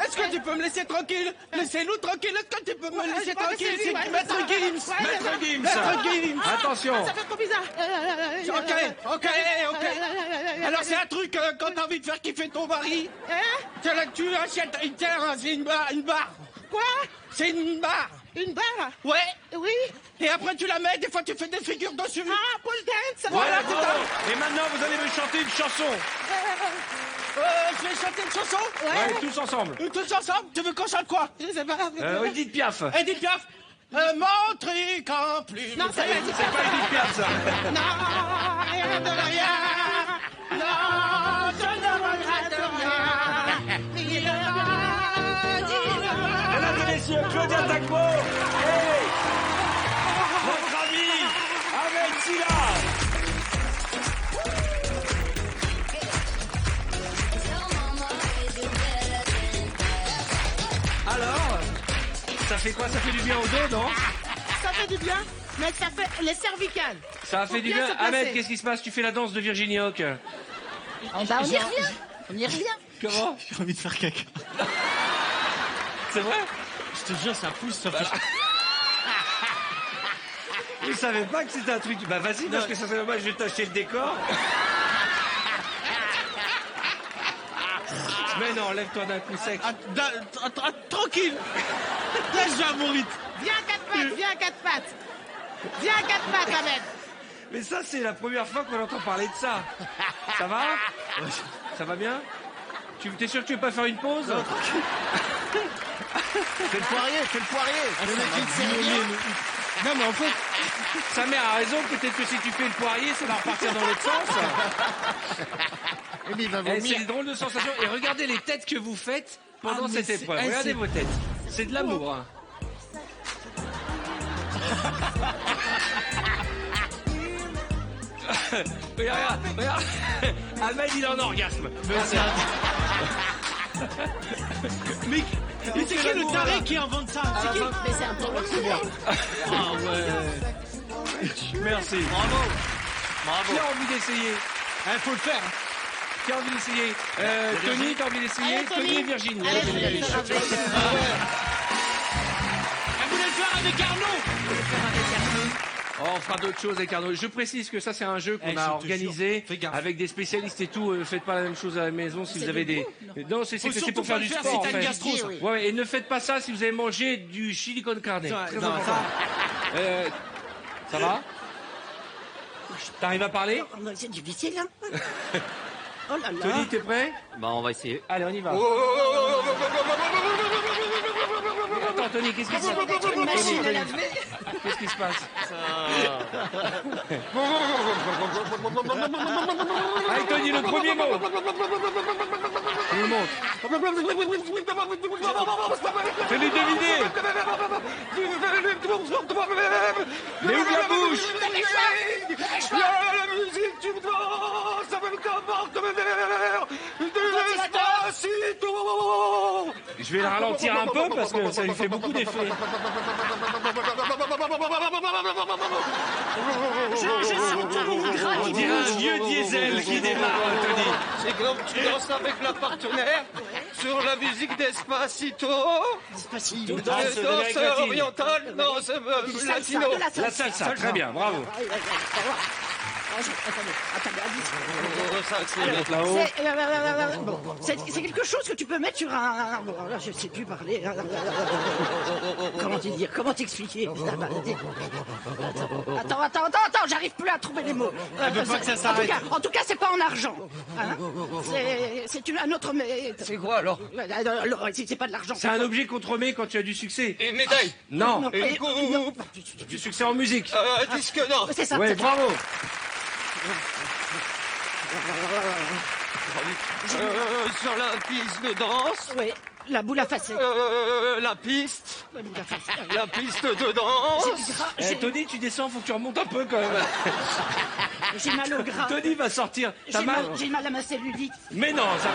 G: Est-ce que tu peux me laisser tranquille? Laissez-nous tranquille. Est-ce que tu peux me laisser
H: je crois que
G: tranquille?
H: c'est lui,
G: C'est
H: ouais.
G: Maître Gims.
A: Maître Gims.
G: Maître Gims.
A: Attention.
H: Ça fait trop bizarre.
G: Ok. Alors c'est un truc quand t'as envie de faire kiffer ton mari.
H: Hein?
G: Tu achètes une barre.
H: Quoi?
G: C'est une barre.
H: Une barre?
G: Ouais.
H: Oui.
G: Et après tu la mets, des fois tu fais des figures dessus.
H: Ah, pole dance.
A: Voilà,
G: c'est
A: bravo. Et maintenant, vous allez me chanter une chanson.
G: Je vais chanter une chanson.
A: Ouais, tous ensemble.
G: Tous ensemble. Tu veux qu'on chante quoi?
H: Je sais pas.
A: Edith Piaf.
G: Edith Piaf. Mon truc en plus.
H: Non, ça va, c'est
A: C'est pas Edith Piaf, ça.
H: Non, rien de rien. Non, je ne regrette rien.
A: Mesdames et messieurs, Claudia Tagbo et notre ami Ahmed Silla. Alors, ça fait quoi? Ça fait du bien au dos, non?
H: Ça fait du bien, mais ça fait les cervicales.
A: Ça a
H: Faut
A: fait du
H: bien
A: bien.
H: se placer.
A: Ahmed, qu'est-ce qui se passe? Tu fais la danse de Virginie Hoc.
E: On y revient. On y revient.
A: Comment?
F: J'ai envie de faire caca.
A: C'est vrai?
F: Je te jure, ça pousse, ça fait...
A: Vous savez pas que c'était un truc... Bah vas-y, parce que ça c'est dommage, je vais t'acheter le décor. Mais non, lève-toi d'un coup sec.
F: Tranquille. Laisse-moi mourir.
H: Viens à quatre pattes, viens à quatre pattes. Viens à quatre pattes, Ahmed.
A: Mais ça, c'est la première fois qu'on entend parler de ça. Ça va? Ça va bien? T'es sûr que tu veux pas faire une pause?
C: Fais le poirier, fais le poirier. Le mec, il te sert bien.
A: Non, mais en fait, sa mère a raison. Peut-être que si tu fais le poirier, ça va repartir dans l'autre sens.
C: Et il va
A: Eh, c'est
C: vomir.
A: des drôles de sensations. Et regardez les têtes que vous faites pendant cette épreuve. Regardez vos têtes. C'est de l'amour. Hein. regarde. Ahmed, il est en orgasme.
F: Mais c'est qui le taré qui invente ça? C'est qui?
E: Mais c'est un peu bien.
F: Ah ouais.
A: Merci.
F: Bravo.
A: Qui a envie d'essayer?
F: Il faut le faire.
A: Qui a envie d'essayer? Tony, t'as envie d'essayer?
H: Allez,
A: Tony
H: Tony.
A: et Virginie.
H: Allez,
A: Allez, allez.
H: je vais faire avec,
F: Elle voulait le faire avec Arnaud.
A: Oh, on fera d'autres choses avec Arnaud. Je précise que ça, c'est un jeu qu'on
F: Eh, je
A: a
F: te
A: organisé
F: jure, fais gaffe.
A: avec des spécialistes et tout. Faites pas la même chose à la maison si vous avez des... Non, c'est
F: Faut
A: c'est
F: surtout
A: pour
F: pas
A: faire
F: le
A: du
F: faire
A: sport,
F: si
A: en
F: t'as une
A: fait.
F: gastro, ça.
A: Ouais, et ne faites pas ça si vous avez mangé du chili con carne. Très
F: Non,
A: important.
F: ça-
A: Ça va? T'arrives à parler?
E: C'est difficile, hein. Oh là là.
A: Tony, t'es prêt?
D: Bah, on va essayer.
A: Allez, on y va. Attends, Tony, qu'est-ce qui se passe?
E: D'être une machine à laver.
A: Qu'est-ce qui se passe? Allez, Tony, le premier mot. Je le montre. Fais-lui deviner. Mais ouvre la bouche.
G: La musique du vent, ça me t'emporte vers de Despacito.
A: Je vais le ralentir un peu parce que ça lui fait beaucoup d'effets. On dirait un vieux diesel qui démarre, Tony.
G: C'est comme tu danses avec la partenaire sur la musique d'Espacito.
E: Despacito.
A: Danse de
G: Danse
A: l'Amérique latine.
G: orientale, danse latino.
E: De la
A: La
E: salsa.
A: salsa, très bien, bravo.
E: Attendez.
A: Là-haut.
E: C'est quelque chose que tu peux mettre sur un... Bon, là, je ne sais plus parler. Comment te dire? Comment t'expliquer? Attends, j'arrive plus à trouver les mots.
F: veut pas que ça s'arrête.
E: En tout cas, c'est pas en argent. Hein. C'est un autre...
G: C'est quoi alors?
E: Alors, c'est pas de l'argent.
A: C'est un objet qu'on te remet quand tu as du succès.
G: Une médaille,
A: Non,
G: une coupe,
A: du succès en musique.
G: disque d'or.
E: C'est ça.
A: Ouais,
E: c'est ça.
A: bravo.
G: Sur la piste de danse,
E: Oui, la boule à facettes.
G: la piste,
E: La boule à facettes.
G: la piste de danse.
E: J'ai du gras,
A: Tony, tu descends, faut que tu remontes un peu quand même.
E: j'ai mal au gras.
A: Tony va sortir. T'as mal?
E: J'ai mal à ma cellulite.
A: Mais non, ça...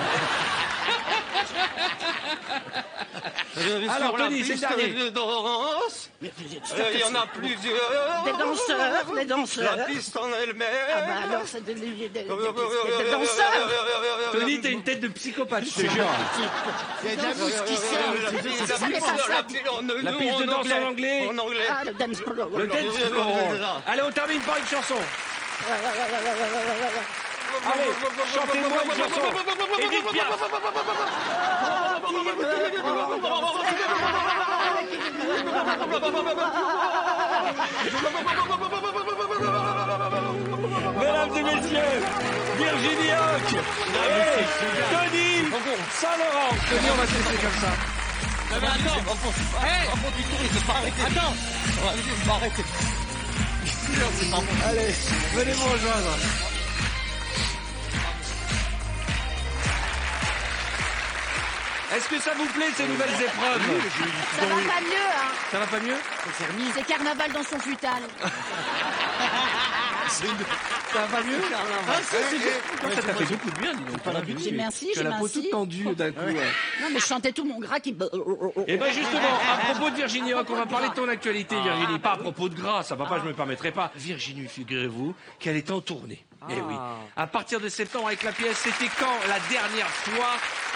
A: Alors,
D: Sur la
A: Tony, c'est le
D: piste
A: dernier.
D: de danse, il y en a plusieurs.
E: Des danseurs, les danseurs.
D: La piste en elle-même.
E: Ah bah alors, c'est des danseurs.
A: Tony, t'as une tête de psychopathe, je te jure.
C: Il y a de la mousse qui sort.
A: La piste de danse en anglais.
D: En anglais.
E: Ah, le dance floor.
A: Le dance floor. Allez, on termine par une chanson. Allez, chantez-moi une chanson. Edith Piaf. Mesdames et messieurs, Virginie Hoc et Tony Saint-Laurent. Tony, on va se laisser comme ça.
G: Mais attends,
A: Allez, venez me rejoindre. Est-ce que ça vous plaît ces nouvelles épreuves?
E: Ça va pas mieux, hein.
A: Ça va pas mieux?
E: C'est carnaval dans son futal.
A: Ça va mieux? Ça t'a fait beaucoup de bien, dis donc.
E: J'ai merci,
A: Tu as
E: j'ai
A: la peau toute
E: merci.
A: tendue d'un coup.
E: Non, mais je chantais tout mon gras qui...
A: Et ben justement, à propos de Virginie Hoc, on va parler de ton actualité, Virginie. Pas à propos de gras, ça papa, je me permettrai pas. Virginie, figurez-vous qu'elle est en tournée. Eh oui. À partir de septembre avec la pièce, c'était quand la dernière fois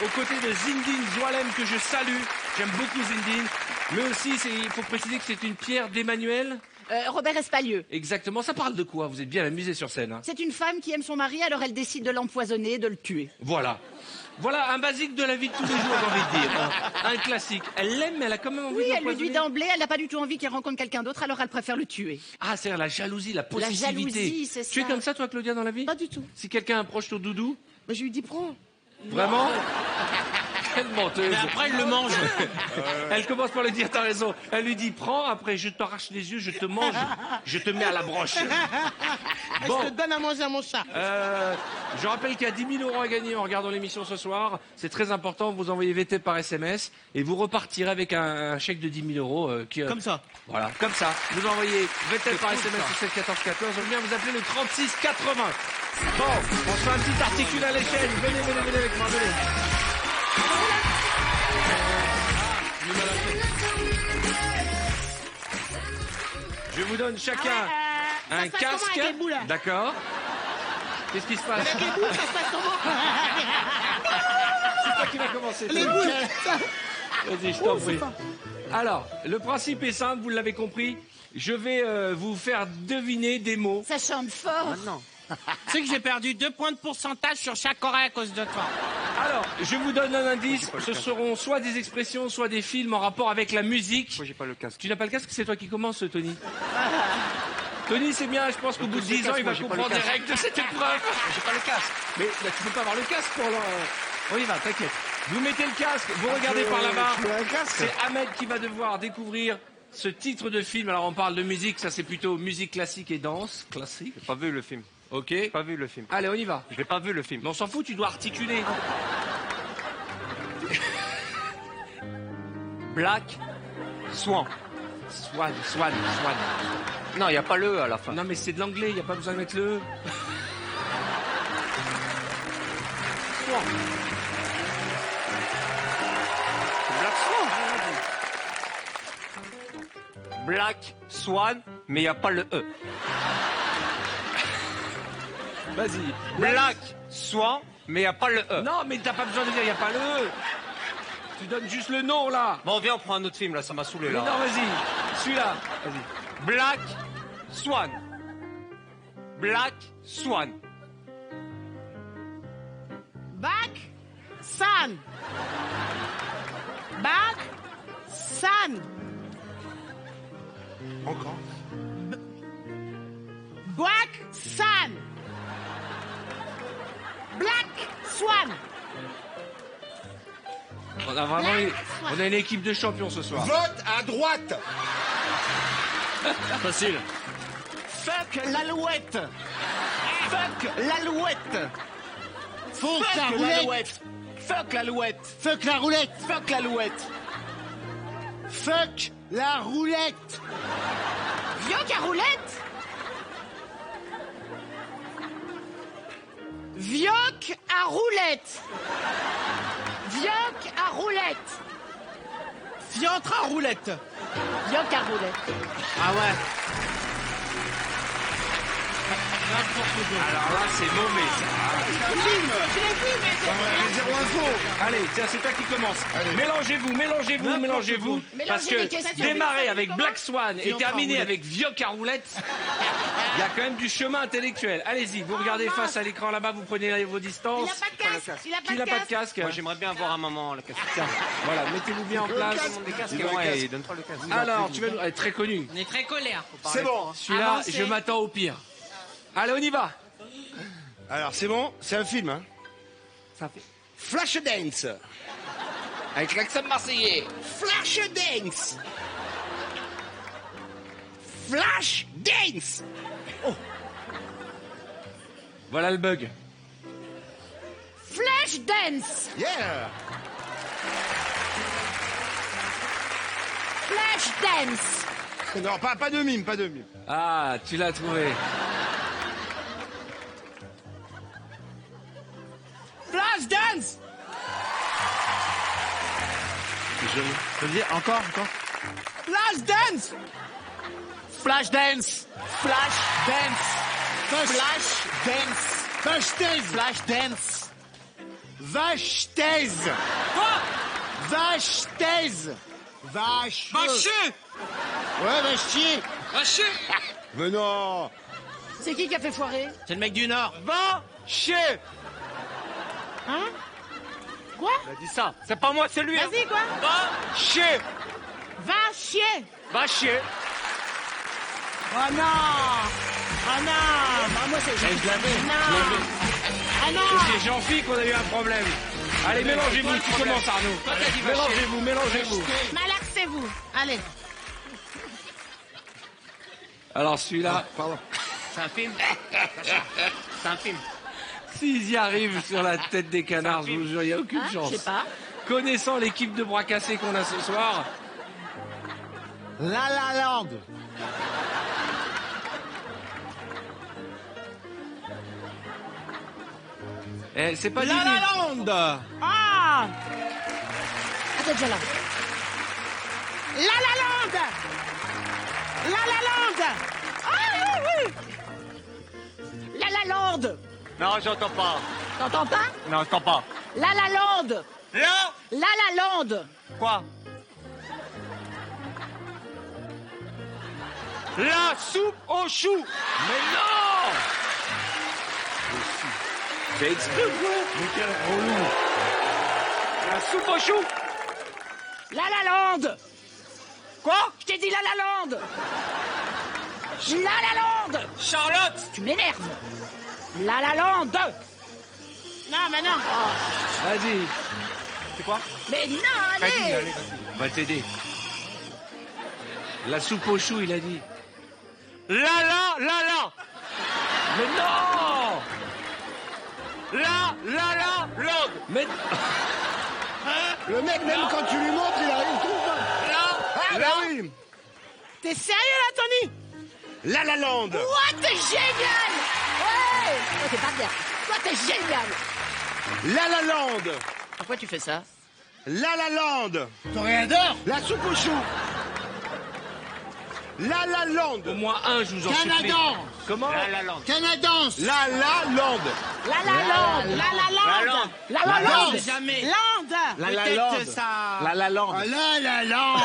A: aux côtés de Zindine Zoualem que je salue. J'aime beaucoup Zindine. Mais aussi, il faut préciser que c'est une pierre d'Emmanuel.
E: Robert Espalieu.
A: Exactement. Ça parle de quoi? Vous êtes bien amusé sur scène. Hein.
E: C'est une femme qui aime son mari, alors elle décide de l'empoisonner, de le tuer.
A: Voilà. Voilà un basique de la vie de tous les jours, j'ai envie de dire. Un classique. Elle l'aime, mais elle a quand même envie
E: Oui,
A: de
E: elle lui dit
A: l'empoisonner.
E: d'emblée, elle n'a pas du tout envie qu'il rencontre quelqu'un d'autre, alors elle préfère le tuer.
A: Ah, c'est la jalousie, la possessivité.
E: jalousie, c'est
A: Tu es
E: ça.
A: comme ça, toi, Claudia, dans la vie?
H: Pas du tout.
A: Si quelqu'un approche ton doudou,
H: Mais je lui dis, prends.
A: vraiment? Quelle menteuse.
G: Mais après, il le mange.
A: Elle commence par lui dire, t'as raison. Elle lui dit, prends, après je t'arrache les yeux, je te mange, je te mets à la broche. Bon.
H: Je te donne à manger à mon chat.
A: Je rappelle qu'il y a 10 000 € à gagner en regardant l'émission ce soir. C'est très important. Vous envoyez VT par SMS et vous repartirez avec un chèque de 10 000 €.
G: Comme ça.
A: Voilà, comme ça. Vous envoyez VT par SMS au 7 14 14. On vient vous appeler le 36 80. Bon, on se fait un petit articule à l'échelle. Venez avec moi, venez. Je vous donne chacun un
H: se passe comment
A: casque.
H: avec les boules, là
A: D'accord. Qu'est-ce qui se passe?
H: Avec les boules, ça se passe comment?
A: C'est toi qui va commencer.
H: Les
A: Tony.
H: boules.
A: Vas-y, je t'en prie. Alors, le principe est simple, vous l'avez compris. Je vais vous faire deviner des mots.
E: Ça chante fort.
G: Tu sais que j'ai perdu 2 points de pourcentage sur chaque oreille à cause de toi.
A: Alors, je vous donne un indice. Ce seront soit des expressions, soit des films en rapport avec la musique.
D: Moi, j'ai pas le casque.
A: Tu n'as pas le casque, c'est toi qui commence, Tony. Tony, c'est bien, je pense qu'au bout de 10 ans, il va comprendre les règles de cette épreuve.
D: J'ai pas le casque.
A: Mais là, tu peux pas avoir le casque pour On y va, t'inquiète. Vous mettez le casque, vous regardez par là-bas. C'est Ahmed qui va devoir découvrir ce titre de film. Alors, on parle de musique, ça c'est plutôt musique classique et danse. Classique.
D: J'ai pas vu le film.
A: Ok.
D: J'ai pas vu le film.
A: Allez, on y va.
D: J'ai pas vu le film.
A: Mais on s'en fout, tu dois articuler.
D: Black Swan.
A: Swan.
D: Non, il y a pas le E à la fin.
A: Non, mais c'est de l'anglais, il n'y a pas besoin de mettre le E. Swan.
D: Black Swan. Black Swan, mais il y a pas le E.
A: Vas-y.
D: Black Swan, mais il y a pas le E.
A: Non, mais t'as pas besoin de dire, il n'y a pas le E. Tu donnes juste le nom, là.
D: Bon, viens, on prend un autre film, là, ça m'a saoulé,
A: Mais
D: là.
A: non, vas-y. Celui-là. Vas-y.
D: Black Swan. Black Swan.
H: Back, San. Back, San.
C: Encore.
H: Black, San. Black, Swan.
A: On a vraiment on a une équipe de champions ce soir.
C: Vote à droite.
F: Facile.
H: Fuck l'alouette. Fuck l'alouette.
C: Fuck la roulette.
H: Fuck l'alouette.
C: Fuck la roulette.
H: Fuck l'alouette.
C: Fuck la roulette.
E: Vioque à roulette. Vioque à roulette. Vioque à roulette.
G: Fiantre à roulette.
E: Bien caroulette.
G: Ah ouais.
A: Alors là, c'est mauvais, ça.
E: Je l'ai vu, mais c'est...
C: Zéro info.
A: Allez, tiens, c'est toi qui commence. Mélangez-vous.
E: Mélangez
A: Parce
E: les
A: que
E: questions.
A: démarrer avec
E: Comment
A: Black Swan et terminer avec Vioc à roulette, il y a quand même du chemin intellectuel. Allez-y, vous regardez face à l'écran là-bas, vous prenez vos distances.
E: Il n'a pas de casque. Il a
A: Qui
E: pas
A: n'a
E: de
A: pas de
E: casque.
A: casque?
D: Moi, j'aimerais bien avoir un moment, la casque.
A: Tiens, voilà, mettez-vous bien en place.
D: Des casques, ouais, donne-toi le casque.
A: Alors, tu vas nous... être très connu.
G: On est très colère.
C: C'est bon. hein.
A: Celui-là,
E: Avancez.
A: je m'attends au pire. Allez, on y va.
C: Alors, c'est bon, c'est un film, hein.
A: Ça fait...
C: Flashdance.
A: Avec l'accent marseillais.
C: Flashdance. Flashdance.
A: Voilà le bug.
E: Flash dance.
C: Yeah.
E: Flash dance.
C: Non, pas de mime, pas de mime.
A: Ah, tu l'as trouvé.
G: Flash dance.
F: Je veux dire, encore.
G: Flash dance.
F: Flash dance. Flash dance. Flash dance.
C: Vache taise.
F: Flash dance.
C: Vache taise. Vache taise. Vache.
G: Vacher.
C: Ouais, vache chier.
G: Vacher.
C: Mais non.
E: C'est qui a fait foirer?
G: C'est le mec du Nord.
D: Va chier.
E: Hein? Quoi?
D: Il a dit ça. C'est pas moi, c'est lui. hein.
E: Vas-y, quoi?
D: Va chier.
E: Va chier.
D: Va chier.
E: Oh non. Oh non. Ah, moi, c'est...
A: Eh, je l'avais.
E: Non. Ah non.
A: C'est Jean-Philippe qu'on a eu un problème. Allez, mélangez-vous. Tu commences, Arnaud. Mélangez-vous.
E: Malaxez-vous. Allez.
A: Alors, celui-là,
D: C'est un film. C'est un film.
A: s'ils y arrivent sur la tête des canards, je vous jure, il n'y a aucune
E: Hein?
A: chance.
E: Je sais pas.
A: Connaissant l'équipe de bras cassés qu'on a ce soir,
F: La La Land.
A: c'est pas
G: La
A: Disney.
G: La Land.
E: Ah. Attends, déjà là. La La Land. La La Land. Ah oui, oui. La La Land.
D: Non, j'entends pas.
E: T'entends pas?
D: Non, j'entends pas.
E: La La Land.
D: Là.
E: La La Land.
D: Quoi? La soupe aux choux.
A: Mais non! C'est exprès ou quoi? Mais quel relou!
D: La soupe aux choux.
E: La La Land.
D: Quoi?
E: Je t'ai dit La La Land. La La Land.
D: Charlotte.
E: Tu m'énerves. La La Land. Non, mais non. Oh.
A: Vas-y,
D: C'est quoi?
E: Mais non, allez.
A: on va t'aider. La soupe aux choux, il a dit.
D: La.
A: Mais non!
D: La Land.
A: Mais...
C: Le mec, même quand tu lui montres, il trouve pas. Ah, bah oui.
H: T'es sérieux là, Tony?
C: La La Land.
E: What, t'es génial. Ouais. Toi, t'es pas bien. Toi, t'es génial.
C: La La Land.
E: Pourquoi tu fais ça?
C: La La Land.
H: Toréador.
C: La soupe aux choux. La La Land.
A: Au moins un, je vous en supplie.
H: Canadans.
A: Comment?
D: La Land.
H: Canadance.
C: La La Land.
E: La La Land. La La Land. La La Land.
G: Jamais.
H: Land.
F: La La
G: Peut-être
F: Land.
G: ça.
F: La La Land.
H: Ah, La La Land.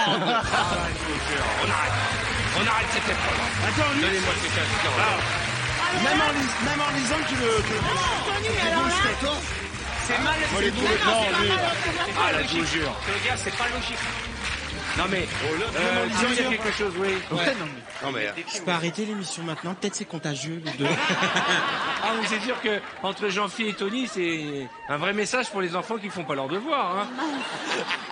A: On arrête cette épreuve.
C: Attends, lui,
A: Donnez-moi ces casques.
C: même en lisant, tu le...
H: Tony, alors là.
D: C'est mal.
C: Moi, les
D: C'est
C: boulettes, non, lui.
A: Ah, là, je vous jure.
D: le gars, c'est pas logique.
A: Non, mais... il y a quelque chose, oui.
C: Non, mais...
G: Je peux arrêter l'émission maintenant. Peut-être c'est contagieux, les deux.
A: Ah, oui, c'est sûr que entre Jean-Philippe et Tony, c'est un vrai message pour les enfants qui font pas leur devoir. Hein.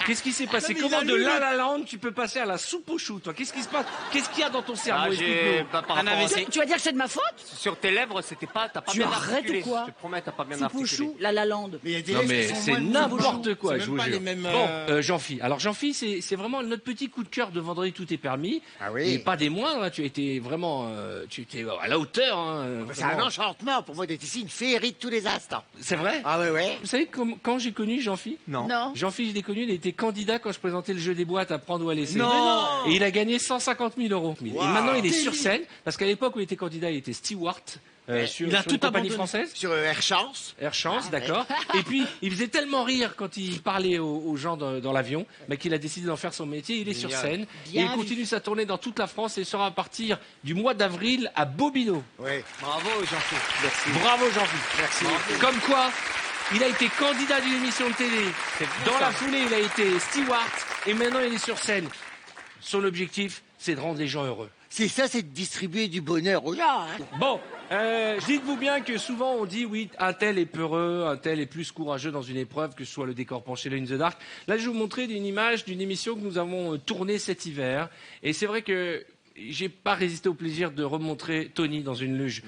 A: Qu'est-ce qui s'est passé? Comment de La La Land tu peux passer à la soupe aux choux, toi? Qu'est-ce qui se passe? Qu'est-ce qu'il y a dans ton cerveau?
D: Ah, j'ai
A: Explique-nous.
D: par rapport
G: Un AVC.
E: Tu vas dire que c'est de ma faute?
D: sur tes lèvres, c'était pas. T'as pas
E: Tu
D: bien
E: arrêtes
D: articulé.
E: ou quoi?
D: Je te promets, t'as pas bien
E: Soupe aux
D: articulé.
E: choux, La La Land.
H: Mais il y a des
A: Non
H: lèvres
A: mais
H: qui sont
A: c'est
H: moins de
A: n'importe quoi,
G: C'est
A: je
G: même
A: vous
G: pas
A: jure.
G: les mêmes,
A: Bon, Jean-Philippe. Alors Jean-Philippe, c'est vraiment notre notre petit coup de cœur de Vendredi tout est permis.
C: Ah oui.
A: Et pas des moindres, hein, tu as été vraiment tu étais à la hauteur. Hein,
C: C'est un
A: vraiment.
C: enchantement pour moi d'être ici, une féerie de tous les instants.
A: C'est vrai?
C: Ah ouais.
A: Vous savez quand j'ai connu Jean-Phi?
D: Non.
E: Non.
A: Jean-Phi, je l'ai connu, il était candidat quand je présentais le jeu des boîtes à prendre ou à laisser.
D: Non.
A: Et il a gagné 150 000 euros. Et maintenant, il est sur scène, parce qu'à l'époque où il était candidat, il était steward sur,
F: il a
A: sur
F: tout
A: une compagnie
F: abandonné.
A: française.
C: Sur Air Chance.
A: Air Chance, d'accord. Et puis, il faisait tellement rire quand il parlait aux gens dans l'avion, qu'il a décidé d'en faire son métier. Il est sur scène.
E: Bien
A: et il continue sa tournée dans toute la France et sera à partir du mois d'avril à Bobino.
C: Oui.
D: Bravo, Jean-Philippe. Merci.
A: Bravo, Jean-Philippe. Merci. Comme quoi, il a été candidat d'une émission de télé. Dans la foulée, il a été steward. Et maintenant, il est sur scène. Son objectif, c'est de rendre les gens heureux.
C: C'est ça, c'est de distribuer du bonheur aux gens. Hein.
A: Bon, dites-vous bien que souvent on dit oui, un tel est peureux, un tel est plus courageux dans une épreuve, que ce soit le décor penché in the dark. Là, je vais vous montrer une image d'une émission que nous avons tournée cet hiver. Et c'est vrai que j'ai pas résisté au plaisir de remontrer Tony dans une luge.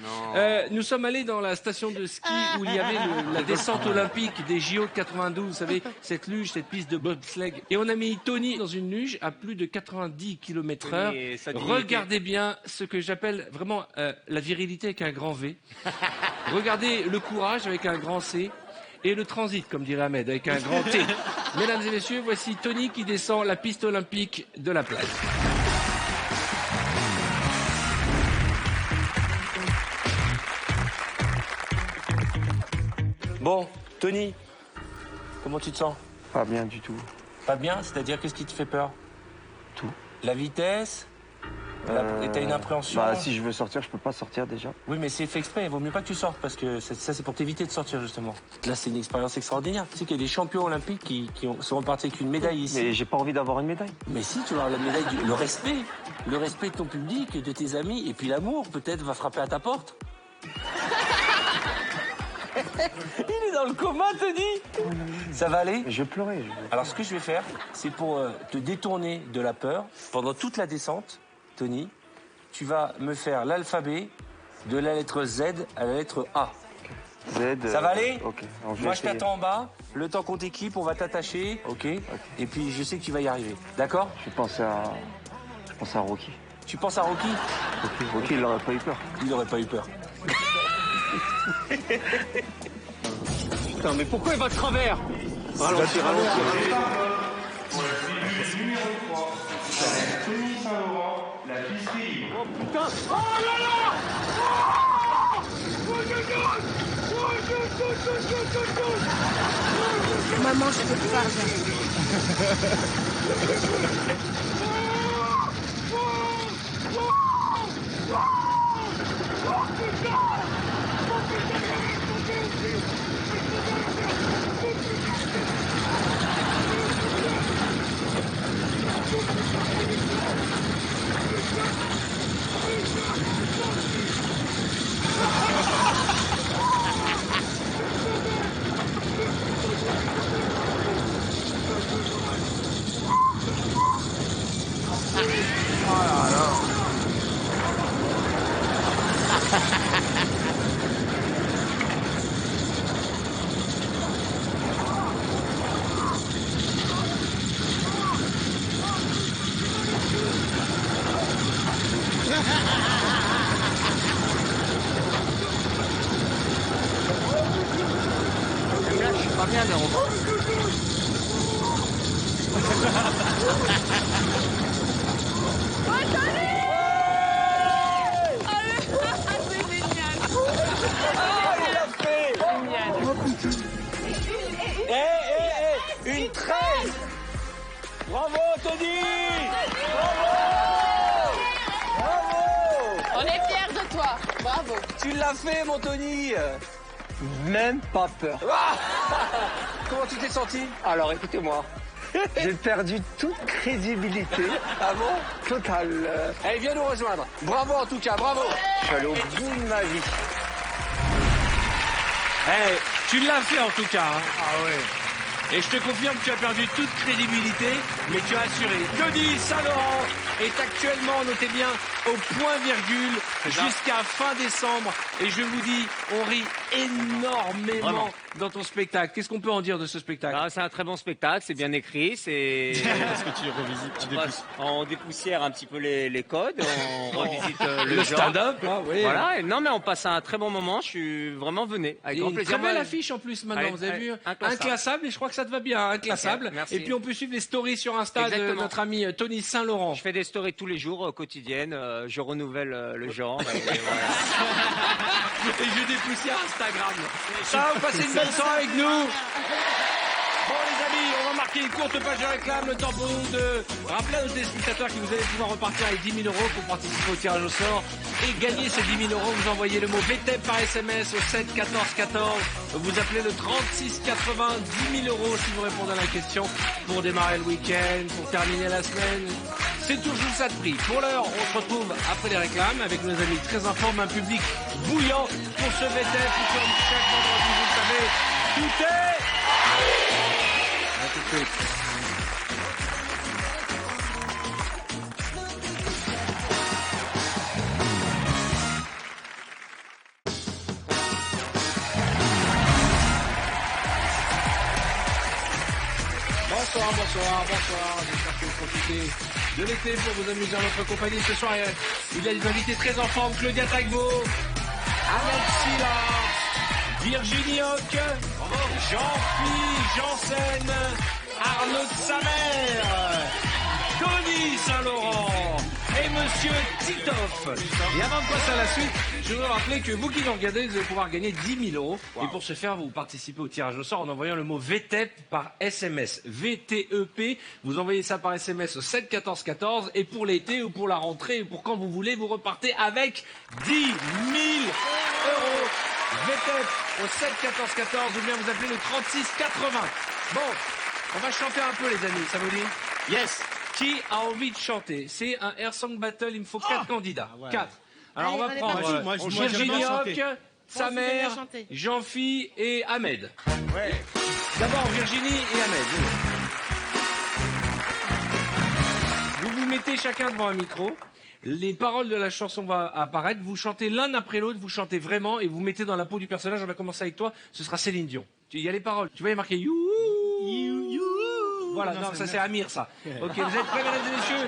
A: Nous sommes allés dans la station de ski où il y avait la descente olympique des JO de 92, vous savez, cette luge, cette piste de bobsleigh. Et on a mis Tony dans une luge à plus de 90 km/h.
D: Tony et sa dignité.
A: Regardez bien ce que j'appelle vraiment la virilité avec un grand V. Regardez le courage avec un grand C. Et le transit, comme dirait Ahmed, avec un grand T. Mesdames et messieurs, voici Tony qui descend la piste olympique de la plage. Bon, Tony, comment tu te sens?
I: Pas bien du tout.
A: Pas bien? C'est-à-dire, qu'est-ce qui te fait peur?
I: Tout.
A: La vitesse? T'as une appréhension?
I: Bah, si je veux sortir, je peux pas sortir déjà.
A: Oui, mais c'est fait exprès. Il vaut mieux pas que tu sortes parce que ça, c'est pour t'éviter de sortir, justement. Là, c'est une expérience extraordinaire. Tu sais qu'il y a des champions olympiques qui sont repartis avec une médaille ici.
I: Mais j'ai pas envie d'avoir une médaille.
A: Mais si, tu vas avoir la médaille le respect. Le respect de ton public, de tes amis. Et puis l'amour, peut-être, va frapper à ta porte. Il est dans le coma, Tony. Ça va aller?
I: Je vais pleurer.
A: Alors, ce que je vais faire, c'est pour te détourner de la peur. Pendant toute la descente, Tony, tu vas me faire l'alphabet de la lettre Z à la lettre A.
I: Z.
A: Ça va aller?
I: Ok. Alors,
A: Moi, je
I: essayer.
A: t'attends en bas. Le temps qu'on t'équipe, on va t'attacher. Ok. Et puis, je sais que tu vas y arriver. D'accord?
I: Je pense à Rocky.
A: Tu penses à Rocky?
I: Rocky, il aurait pas eu peur.
A: Il n'aurait pas eu peur.
D: Putain, mais pourquoi il va de travers?
I: Ralentis.
D: Oh putain!
E: Maman, je peux pas regarder.
A: Là, je suis pas bien, mais Une 13. Bravo, Tony. Bravo.
B: On est fiers de toi. Bravo.
A: Tu l'as fait, mon Tony.
I: Même pas peur.
A: Comment tu t'es senti?
I: Alors, écoutez-moi. J'ai perdu toute crédibilité.
A: Ah bon?
I: Totale.
A: Allez, viens nous rejoindre. Bravo en tout cas, bravo.
I: Je suis allé au bout de ma vie.
A: Tu l'as fait en tout cas. Hein. Ah ouais. Et je te confirme que tu as perdu toute crédibilité, mais tu as assuré. Tony Saint-Laurent est actuellement, notez bien, au point virgule jusqu'à fin décembre. Et je vous dis, on rit énormément
D: Vraiment.
A: dans ton spectacle. Qu'est-ce qu'on peut en dire de ce spectacle?
D: Ah, c'est un très bon spectacle, c'est bien écrit, c'est...
F: Est-ce que tu revisites
D: On dépoussière un petit peu les codes, on revisite le genre.
A: stand-up, hein, oui.
D: Voilà, et non mais on passe un très bon moment, je suis vraiment venu.
A: Il
D: Avec
A: y a
D: grand
A: une
D: plaisir.
A: très belle
D: Moi,
A: affiche en plus maintenant,
D: Allez,
A: vous avez
D: allez,
A: vu
D: Inclassable.
A: Inclassable, et je crois que ça te va bien, Inclassable.
D: Ok, merci.
A: Et puis on peut suivre les stories sur Insta de
D: Exactement.
A: notre ami Tony Saint-Laurent.
D: Je fais des stories tous les jours, quotidiennes, je renouvelle le genre. Et voilà.
A: Et je dépoussière Instagram. Ça va, vous passez une belle soirée avec nous. Bon les amis, on va marquer une courte page de réclame, le temps pour nous de rappeler à nos téléspectateurs que vous allez pouvoir repartir avec 10 000 € pour participer au tirage au sort et gagner ces 10 000 €. Vous envoyez le mot VTEP par SMS au 7 14 14. Vous appelez le 36 80, 10 000 € si vous répondez à la question pour démarrer le week-end, pour terminer la semaine. C'est toujours ça de prix. Pour l'heure, on se retrouve après les réclames avec nos amis très informes, un public bouillant pour ce VTEP qui comme chaque vendredi, vous le savez, tout est... À tout de suite. Bonsoir. J'espère que vous profitez de l'été pour vous amuser en notre compagnie. Ce soir, il y a des invités très en forme. Claudia Tagbo, Ahmed Silla, Virginie Hoc, Jean-Philippe Janssen, Arnaud de Samer, Tony Saint-Laurent et Monsieur Titoff. Et avant de passer à la suite, je voudrais rappeler que vous qui nous regardez, vous allez pouvoir gagner 10 000 €. Et pour ce faire, vous participez au tirage au sort en envoyant le mot VTEP par SMS. VTEP. Vous envoyez ça par SMS au 7 14 14. Et pour l'été ou pour la rentrée ou pour quand vous voulez, vous repartez avec 10 000 €. VTEP au 7 14 14 ou bien vous appelez le 36 80. Bon, on va chanter un peu les amis, ça vous dit?
F: Yes.
A: Qui a envie de chanter? C'est un Air Song Battle, il me faut 4 candidats. 4. Alors
E: Allez,
A: on va
E: allez,
A: prendre
E: vas-y.
F: Moi,
A: Virginie
F: j'aime bien
A: Hoc,
F: chanter.
A: sa
E: Moi, je veux
A: mère,
E: bien chanter.
A: Jean-Phi et Ahmed.
D: Ouais.
A: D'abord Virginie et Ahmed. Vous vous mettez chacun devant un micro. Les paroles de la chanson vont apparaître. Vous chantez l'un après l'autre. Vous chantez vraiment et vous mettez dans la peau du personnage. On va commencer avec toi. Ce sera Céline Dion. Il y a les paroles. Tu vois, il y a marqué you. Voilà, non, ça c'est Amir, ça. Ok, vous êtes prêts, mesdames et messieurs?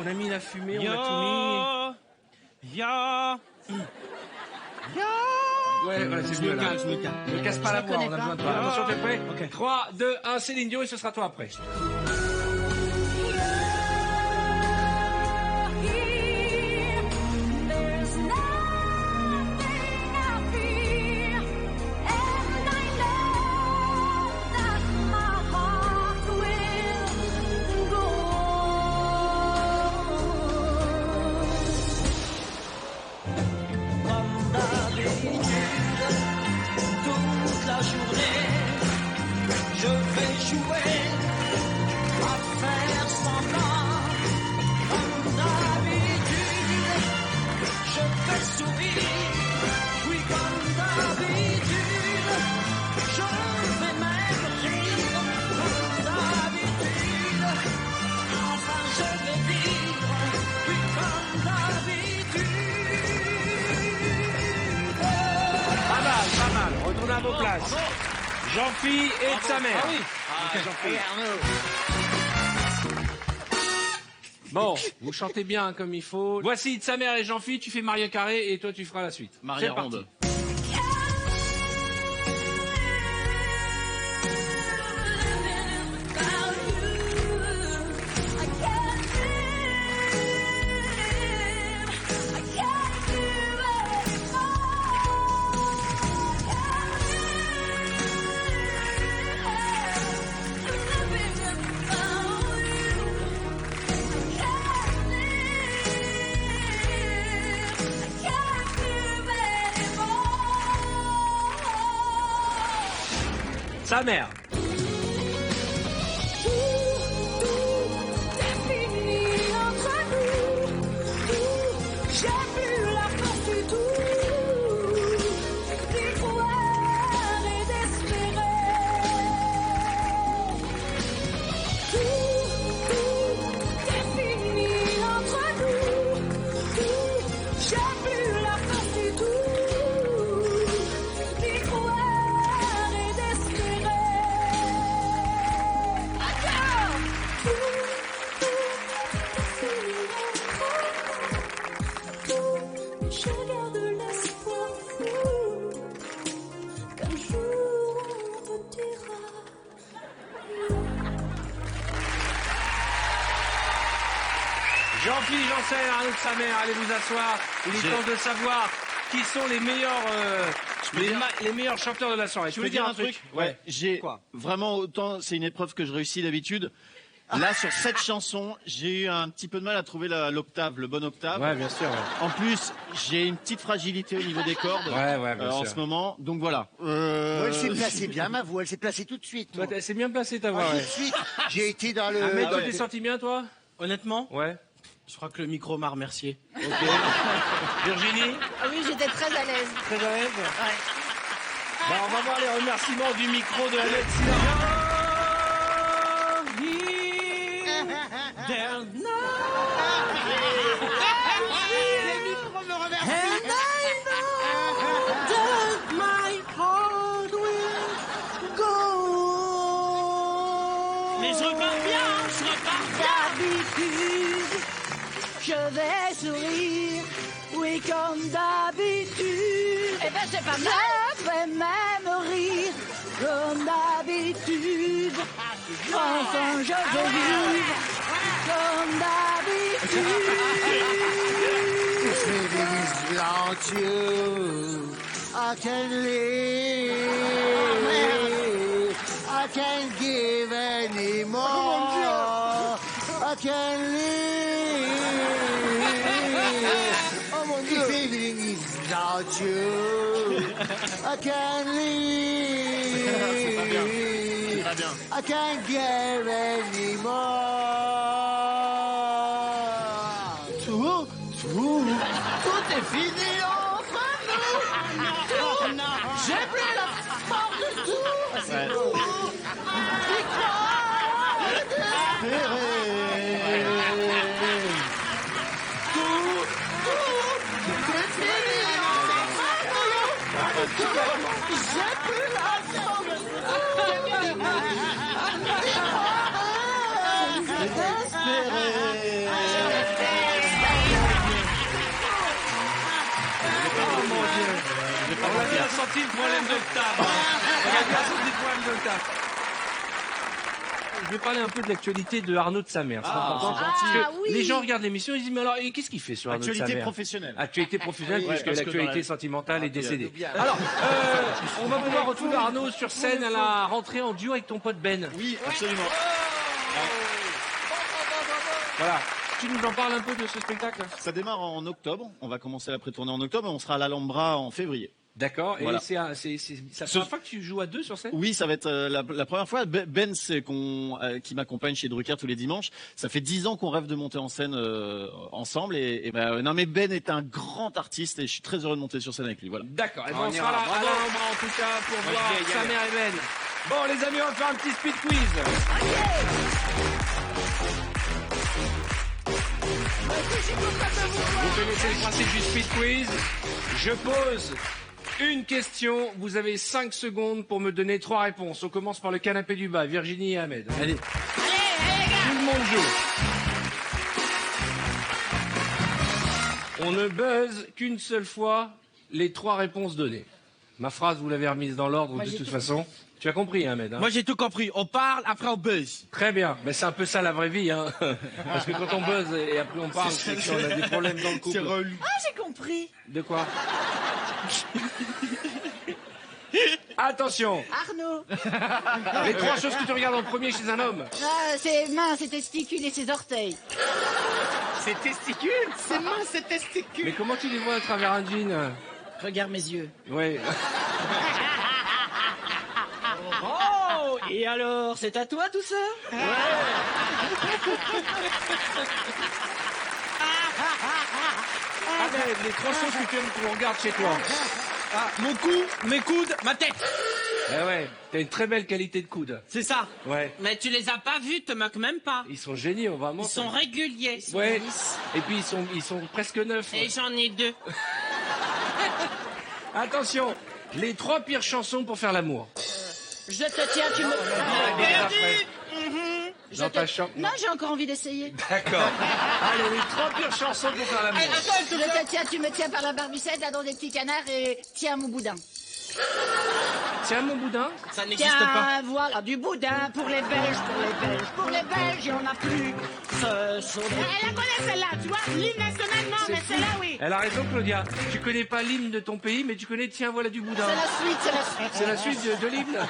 A: On a mis la fumée, on a tout mis. Ouais, voilà, c'est mieux là. Ne casse pas la voix, on a besoin de toi. Attention, t'es prêt? 3, 2, 1, Céline Dion et ce sera toi après.
J: Toute la journée, je vais jouer à faire semblant. Comme d'habitude, je vais sourire. Oui, comme d'habitude, je vais même rire. Comme d'habitude, enfin je vais dire. Oui, comme d'habitude.
A: Pas mal. Retournez à vos places. Jean-Phi et sa mère. Bon, vous chantez bien comme il faut. Voici sa mère et Jean-Phi, tu fais Maria Carré et toi tu feras la suite.
F: Maria
A: C'est parti.
F: Ronde.
A: Sa mère.
J: J'ai pu
A: Sophie Janssen, Arnaud de sa mère, allez vous asseoir. Il est temps de savoir qui sont les meilleurs, les meilleurs chanteurs de la soirée.
F: Je peux dire un truc? Ouais. J'ai vraiment autant, c'est une épreuve que je réussis d'habitude. Là, sur cette chanson, j'ai eu un petit peu de mal à trouver l'octave, le bon octave.
A: Ouais, bien sûr. Ouais.
F: En plus, j'ai une petite fragilité au niveau des cordes en ce moment. Donc voilà.
C: Elle s'est placée bien, ma voix. Elle s'est placée tout de suite.
A: Toi, c'est bien placé ta voix.
C: Tout de suite. J'ai été dans le...
A: Mais tu t'es senti bien, toi?
G: Honnêtement,
A: Ouais.
G: je crois que le micro m'a remercié.
A: Ok. Virginie?
E: Ah oui, j'étais très à l'aise.
A: Très à l'aise?
E: Ouais.
A: Bah, on va voir les remerciements du micro de Alexia.
H: Les micros me remercient.
G: Mais je repars bien, je repars bien.
E: D'habitude, je vais sourire, oui comme d'habitude. Eh ben c'est pas mal. Je vais même rire, comme d'habitude. Enfin je vais vivre, comme d'habitude.
C: Without you, I can live. I can't give any more. I can live. Oh mon Dieu. This evening is without you. I can live.
F: Très bien.
C: I can't give any more. Tout est fini entre nous.
H: Non.
C: J'ai plus la force du tout.
F: Ouais.
A: On a bien senti le problème d'octave. On a bien senti le problème d'octave. Je vais parler un peu de l'actualité de Arnaud de sa mère. C'est important. Parce que
E: oui.
A: les gens regardent l'émission, ils disent mais alors qu'est-ce qu'il fait sur Arnaud de sa
F: Actualité
A: mère?
F: professionnelle.
A: Actualité professionnelle,
F: Ouais,
A: puisque
F: parce que
A: l'actualité
F: dans
A: sentimentale est décédée.
C: bien.
A: Alors, on va pouvoir retrouver Arnaud sur scène à la rentrée en duo avec ton pote Ben.
F: Oui, absolument.
A: Voilà. Tu nous en parles un peu de ce spectacle?
F: Ça démarre en octobre. On va commencer la pré-tournée en octobre et on sera à l'Alhambra en février.
A: D'accord.
F: Voilà.
A: Et c'est la première fois que tu joues à deux sur scène?
F: Oui, ça va être la première fois. Ben, c'est qui m'accompagne chez Drucker tous les dimanches. Ça fait 10 ans qu'on rêve de monter en scène ensemble. Non, mais Ben est un grand artiste et je suis très heureux de monter sur scène avec lui. Voilà.
A: D'accord. Et ben,
G: On
A: on
G: ira.
A: sera là à
G: Bravo.
A: l'Alhambra en tout cas pour
G: Moi,
A: voir
G: je vais y
A: sa
G: aller.
A: mère et Ben. Bon, les amis, on va faire un petit speed quiz. Vous connaissez le principe du speed quiz. Je pose une question. Vous avez 5 secondes pour me donner 3 réponses. On commence par le canapé du bas, Virginie et Ahmed. Allez. Tout le monde joue. On ne buzz qu'une seule fois les 3 réponses données. Ma phrase, vous l'avez remise dans l'ordre de toute façon. Tu as compris, Ahmed, hein?
G: Moi j'ai tout compris. On parle, après on buzz.
A: Très bien. Mais c'est un peu ça la vraie vie, hein. Parce que quand on buzz et après on parle, c'est qu'on a des problèmes dans le couple.
E: Ah, j'ai compris.
A: De quoi? Attention.
E: Arnaud.
A: Les 3 choses que tu regardes en premier chez un homme.
E: Ses mains, ses testicules et ses orteils.
G: C'est testicule.
H: C'est mince, c'est testicule.
A: Mais comment tu les vois à travers un jean?
E: Regarde mes yeux.
A: Ouais.
G: Oh, et alors, c'est à toi tout ça?
A: Ahmed, les 3 choses que tu aimes qu'on regarde chez toi.
G: Ah, mon cou, mes coudes, ma tête.
A: Eh ouais, t'as une très belle qualité de coude.
G: C'est ça.
A: Ouais.
K: Mais tu les as pas vus, te moques même pas.
A: Ils sont géniaux, vraiment.
K: Ils sont réguliers.
A: Ouais. Et puis ils sont presque neufs.
K: Et j'en ai 2.
A: Attention, les 3 pires chansons pour faire l'amour.
E: Je te tiens, tu me... Je
A: Dans
E: te-
A: ta chambre.
E: Non, j'ai encore envie d'essayer.
A: D'accord. Allez, les 3 pires chansons pour faire l'amour.
E: Je te tiens, tu me tiens par la barbichette, là, dans des petits canards, et tiens mon boudin.
A: Tiens mon boudin.
G: Ça n'existe
E: Tiens,
G: pas.
E: voilà, du boudin pour les Belges, pour les Belges, pour les Belges, il n'y en a plus.
H: Elle la connaît celle-là, tu vois. L'hymne national, non, mais celle-là, oui.
A: Elle a raison, Claudia. Tu connais pas l'hymne de ton pays, mais tu connais Tiens, voilà du boudin.
E: C'est la suite, c'est la suite.
A: C'est la suite de l'hymne.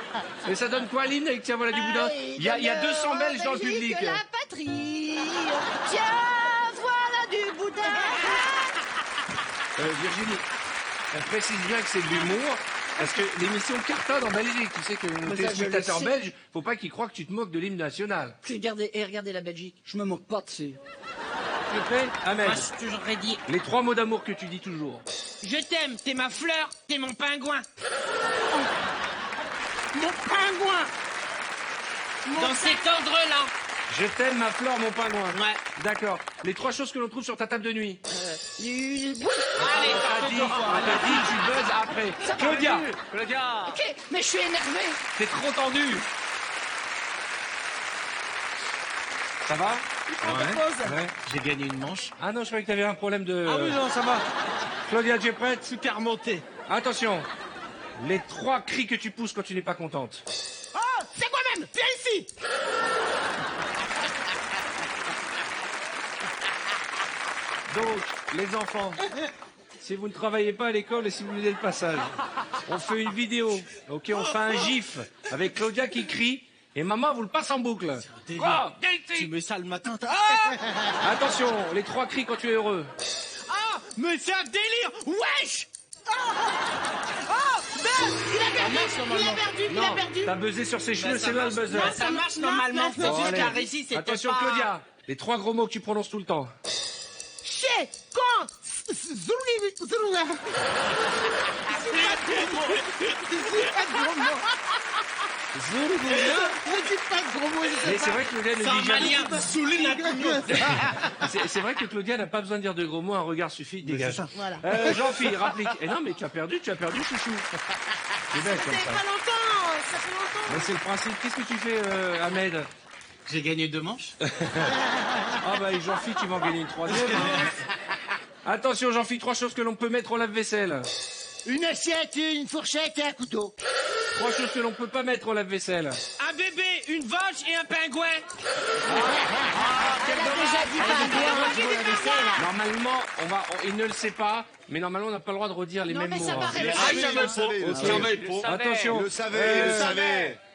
A: Et ça donne quoi l'hymne avec Tiens, voilà du boudin? Il y a 200 Belges dans le public.
E: La patrie, tiens, voilà du boudin.
A: Virginie, on précise bien que c'est de l'humour. Parce que l'émission cartonne en Belgique. Tu sais que nos téléspectateurs belges, faut pas qu'ils croient que tu te moques de l'hymne national.
E: Regardez la Belgique, je me moque pas de ces...
A: Tu es prêt, Ahmed?
K: Moi, je toujours dit.
A: Les 3 mots d'amour que tu dis toujours.
K: Je t'aime, t'es ma fleur, t'es mon pingouin.
H: Mon pingouin.
K: Dans cet ordre-là.
A: Je t'aime, ma fleur, mon pingouin.
K: Ouais.
A: D'accord. Les 3 choses que l'on trouve sur ta table de nuit.
K: Allez,
A: On t'a dit que tu buzzes après. Claudia,
E: Ok, mais je suis énervé.
A: t'es trop tendu. Ça va? Ouais.
F: J'ai gagné une manche.
A: Ah non, je croyais que t'avais un problème de...
F: Ah oui, non, ça va.
A: Claudia, tu es prête?
F: Super remonté.
A: Attention. Les 3 cris que tu pousses quand tu n'es pas contente.
H: Oh, c'est quoi même? Viens ici.
A: Donc, les enfants, si vous ne travaillez pas à l'école et si vous venez de passage, on fait une vidéo, ok, on fait un gif avec Claudia qui crie et maman vous le passe en boucle. Quoi?
F: Tu mets ça le matin.
A: Attention, les 3 cris quand tu es heureux.
H: Ah, mais c'est un délire. Wesh. Ben, il a perdu.
A: T'as buzzé sur ses cheveux, c'est là le buzzer.
K: Ça marche normalement. Faut
A: Bon,
K: juste
A: allez.
K: caresser, c'était
A: Attention
K: pas...
A: Claudia, les 3 gros mots que tu prononces tout le temps.
H: Chez, quand,
A: Mais c'est vrai que Claudia ne dit jamais. C'est vrai que Claudia n'a pas besoin de dire de gros mots, un regard suffit, dégage.
H: Voilà.
A: Jean-Philippe, rapplique. Eh non, mais tu as perdu, chouchou. C'est bête comme ça.
H: ça fait longtemps.
A: Mais c'est le principe. Qu'est-ce que tu fais, Ahmed?
F: J'ai gagné 2 manches.
A: Ah bah, Jean-Philippe, tu vas en gagner une 3e. Attention, Jean-Philippe, 3 choses que l'on peut mettre au lave-vaisselle.
C: Une assiette, une fourchette et un couteau.
A: 3 choses que l'on peut pas mettre au lave-vaisselle.
K: Un bébé, une vache et un pingouin.
A: Normalement, il ne le sait pas, mais normalement, on n'a pas le droit de redire les mêmes
E: mais
A: mots.
E: ça
A: hein.
E: paraît...
A: Attention.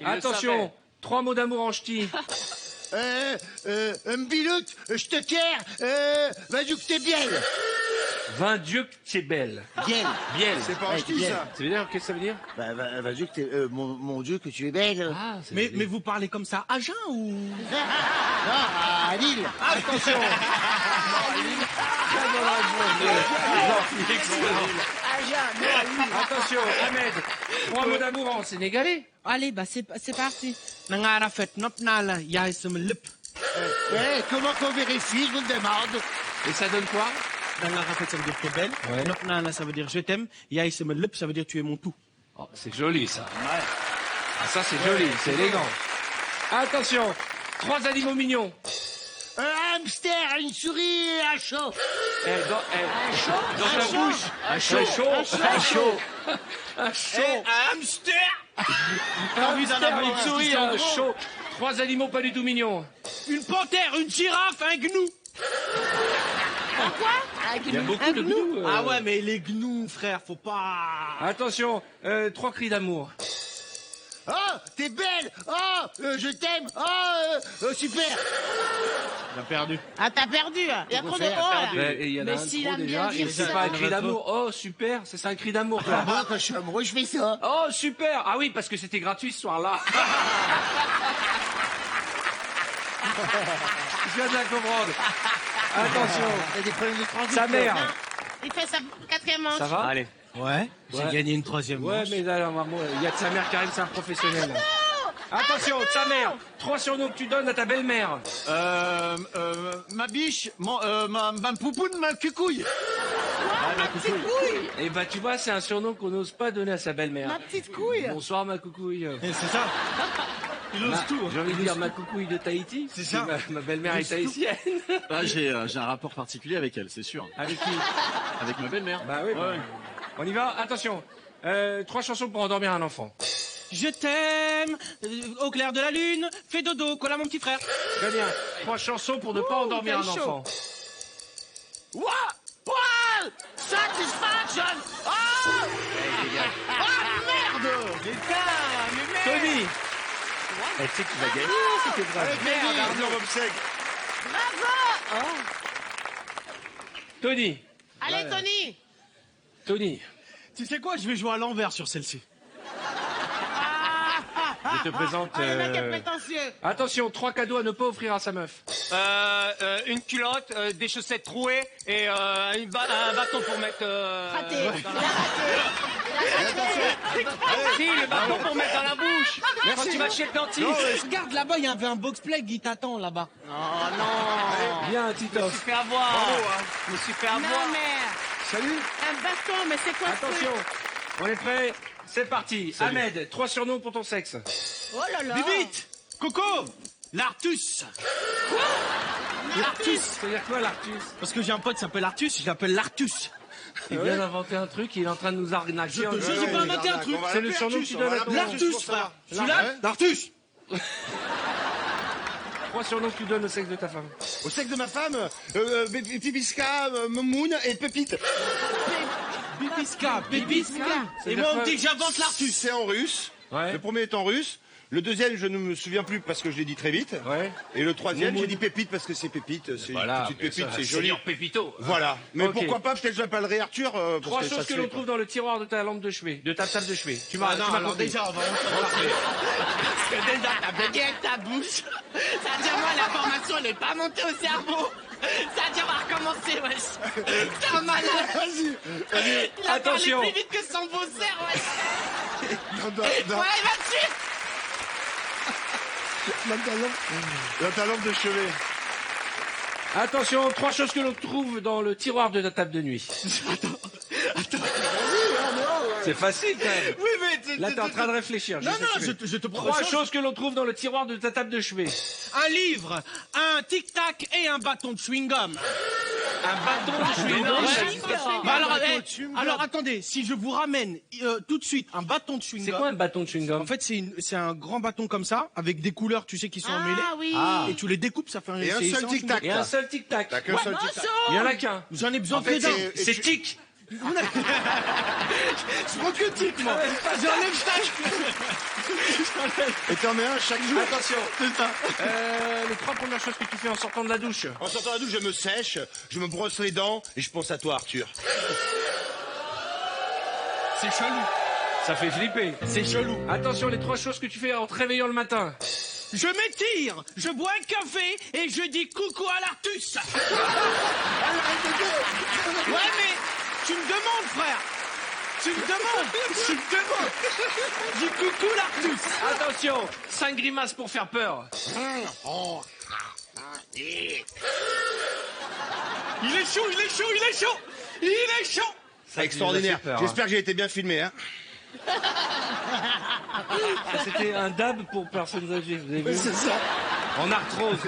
A: Attention, 3 mots d'amour en ch'ti.
C: Mbilout, je te care, vas-y que t'es bien.
A: Vin Dieu que tu es belle.
C: Bien.
A: Biel.
C: C'est pas en ch'ti, ça.
A: Ça veut dire, qu'est-ce que ça veut dire?
C: Bah, vas-y que t'es, mon Dieu que tu es belle.
A: Ah,
F: Mais vous parlez comme ça à Jeun ou...
C: Non, à Lille.
A: Attention. Attention, Ahmed. 3 mots d'amour en sénégalais.
K: Allez, bah c'est parti. Nanga rafet nop nala, yaay sama lip.
C: Comment qu'on vérifie, je vous le demande.
A: Et ça donne quoi?
F: Nanga rafet, ça veut dire t'es belle.
A: Ouais.
F: Nop nala, ça veut dire je t'aime. Yaay sama lip, ça veut dire tu es mon tout.
A: Oh, c'est joli, ça. Ah, ça, c'est joli, c'est élégant. Attention, 3 animaux mignons.
C: Un hamster, une souris et un chat.
A: Dans ta bouche. Un chaud.
K: Un hamster.
F: Envie d'en avoir une souris,
A: Un chaud. 3 animaux pas du tout mignons.
K: Une panthère, une girafe, un gnou.
A: Il y a beaucoup de gnous.
F: Ah ouais, mais les gnous, frère, faut pas...
A: Attention, 3 cris d'amour.
C: Oh, t'es belle. Oh, je t'aime. Oh, super.
F: T'as perdu.
H: Ah, t'as perdu. Il y a trop de oh, là.
A: Il y en a
E: Mais
A: un
E: s'il
A: trop
E: aime
A: déjà.
E: bien
A: Et
E: dire
A: c'est
E: ça.
A: pas un cri d'amour. Oh, super. C'est ça un cri d'amour. quoi.
C: Moi, quand je suis amoureux, je fais ça.
A: Oh, super. Ah oui, parce que c'était gratuit ce soir-là. Je viens de la comprendre. Attention.
C: Il y a des problèmes de transit.
A: Sa mère.
H: Il fait sa 4e manche.
A: Ça va?
F: Allez. Ouais, j'ai gagné une 3e
A: Ouais,
F: manche.
A: mais alors, maman, il y a de sa mère qui arrive, c'est un professionnel. Attention, de sa mère. 3 surnoms que tu donnes à ta belle-mère.
F: Ma biche, ma poupoune, ma cucouille.
H: Ma petite couille.
A: Et bah, tu vois, c'est un surnom qu'on n'ose pas donner à sa belle-mère.
H: Ma petite couille.
A: Bonsoir, ma coucouille.
F: C'est ça. Il ose tout.
A: J'ai envie de dire ma coucouille de Tahiti.
F: C'est ça.
A: Ma belle-mère est tahitienne.
L: Ah, j'ai un rapport particulier avec elle, c'est sûr.
A: Avec qui?
L: Avec ma belle-mère.
A: Bah oui.
L: Ouais.
A: On y va. Attention. 3 chansons pour endormir un enfant.
K: Je t'aime, au clair de la lune, fais dodo, colle à mon petit frère.
A: Très bien. 3 chansons pour ne pas endormir un
E: quel show.
A: enfant.
H: What? Satisfaction! Oh! Ah, merde!
A: Tony. Elle sait qu'il va gagner, c'était grave.
C: Arnaud Robseg.
H: Bravo!
A: Tony.
H: Allez, Tony!
A: Tony.
F: Tu sais quoi, je vais jouer à l'envers sur celle-ci.
A: Je te présente...
H: Ah, le mec est prétentieux.
A: Attention, 3 cadeaux à ne pas offrir à sa meuf.
D: Une culotte, des chaussettes trouées et un bâton pour mettre...
E: Raté.
D: dans
E: Il a
D: la-
E: raté.
D: Si, le bâton pour mettre dans la bouche. Quand tu vas chez le dentiste.
K: Regarde là-bas, il y avait un box play qui t'attend là-bas.
D: Oh non.
A: Bien,
D: Je me
A: Titoff.
D: suis fait avoir. Je me suis fait avoir.
H: Non, mais
A: Salut.
H: un bâton, mais c'est quoi ce
A: Attention.
H: truc?
A: On est prêts. C'est parti. Ahmed, 3 surnoms pour ton sexe.
H: Oh là là!
F: Bibite, Coco, l'Artus.
A: L'artus. C'est-à-dire quoi, l'artus?
F: Parce que j'ai un pote qui s'appelle Artus, je l'appelle l'Artus.
A: Il vient d'inventer un truc, il est en train de nous arnaquer.
F: Je sais pas inventer un truc.
A: C'est le surnom que tu donnes à ton
F: L'Artus, frère. Celui-là, l'Artus.
A: 3 surnoms que tu donnes au sexe de ta femme.
C: Au sexe de ma femme, Pipisca, Momoun et Pépite.
K: Pipisca, Pipisca.
F: Et moi, on me dit que j'invente l'Artus.
C: C'est en russe.
A: Ouais.
C: Le premier est en russe. Le deuxième, je ne me souviens plus parce que je l'ai dit très vite.
A: Ouais.
C: Et le troisième,
A: Momoun.
C: j'ai dit Pépite parce que c'est Pépite. C'est
A: Voilà,
C: une petite Pépite, c'est joli.
A: Seigneur Pépito.
C: Voilà. Mais
A: Ok.
C: pourquoi pas, peut-être je l'appellerai Arthur.
A: 3
C: parce ça
A: choses
C: se
A: que l'on
C: fait,
A: trouve dans le tiroir de ta lampe de chevet, de ta table de chevet. Tu m'as
F: Non,
A: tu m'as
F: alors
A: compris.
F: déjà, on va
H: Parce que déjà, t'as bugué avec ta bouche. Ça veut dire, moi, l'information, elle est pas montée au cerveau. Ça veut dire, on va recommencer, wesh. T'es un malade.
C: Vas-y.
H: Il a
A: Attention.
H: parlé plus vite que son beau-cerf, wesh.
C: Non.
H: Ouais, il va te suivre.
C: Dans ta lampe de chevet.
A: Attention, 3 choses que l'on trouve dans le tiroir de ta table de nuit. C'est facile quand même.
F: Oui, mais...
A: Là, t'es en train de réfléchir.
F: Non, non, je te prends
A: 3 choses que l'on trouve dans le tiroir de ta table de chevet.
K: Un livre, un tic-tac et un bâton de chewing-gum.
A: Un bâton de chewing-gum.
K: Bah alors, attendez, si je vous ramène tout de suite un bâton de chewing-gum.
A: C'est quoi un bâton de chewing-gum?
K: En fait, c'est un grand bâton comme ça, avec des couleurs, tu sais, qui sont emmêlées.
H: Ah oui.
K: Et tu les découpes, ça fait un...
C: Et un
K: c'est
C: seul
K: chewing-gum.
C: tic-tac.
A: Et un seul tic-tac.
C: T'as qu'un seul tic-tac.
A: Il y en a qu'un.
K: J'en ai besoin
A: En fait,
K: que d'un.
A: c'est tic.
K: Je prends que tic, moi. J'enlève tac.
C: Et t'en mets un chaque jour.
A: Attention. Les 3 premières choses que tu fais en sortant de la douche.
C: En sortant de la douche, je me sèche, je me brosse les dents et je pense à toi, Arthur.
K: C'est chelou.
A: Ça fait flipper.
K: C'est chelou.
A: Attention, les 3 choses que tu fais en te réveillant le matin.
K: Je m'étire, je bois un café et je dis coucou à l'Artus. Ouais, mais tu me demandes, frère. Tu me demandes. Je dis coucou l'Artus.
A: Attention, 5 grimaces pour faire peur.
K: Il est chaud, il est chaud, il est chaud. Il est chaud.
C: C'est extraordinaire.
A: peur, hein.
C: J'espère que j'ai été bien filmé. Hein.
A: C'était un dab pour personnes âgées, vous avez vu?
C: C'est ça.
A: En arthrose.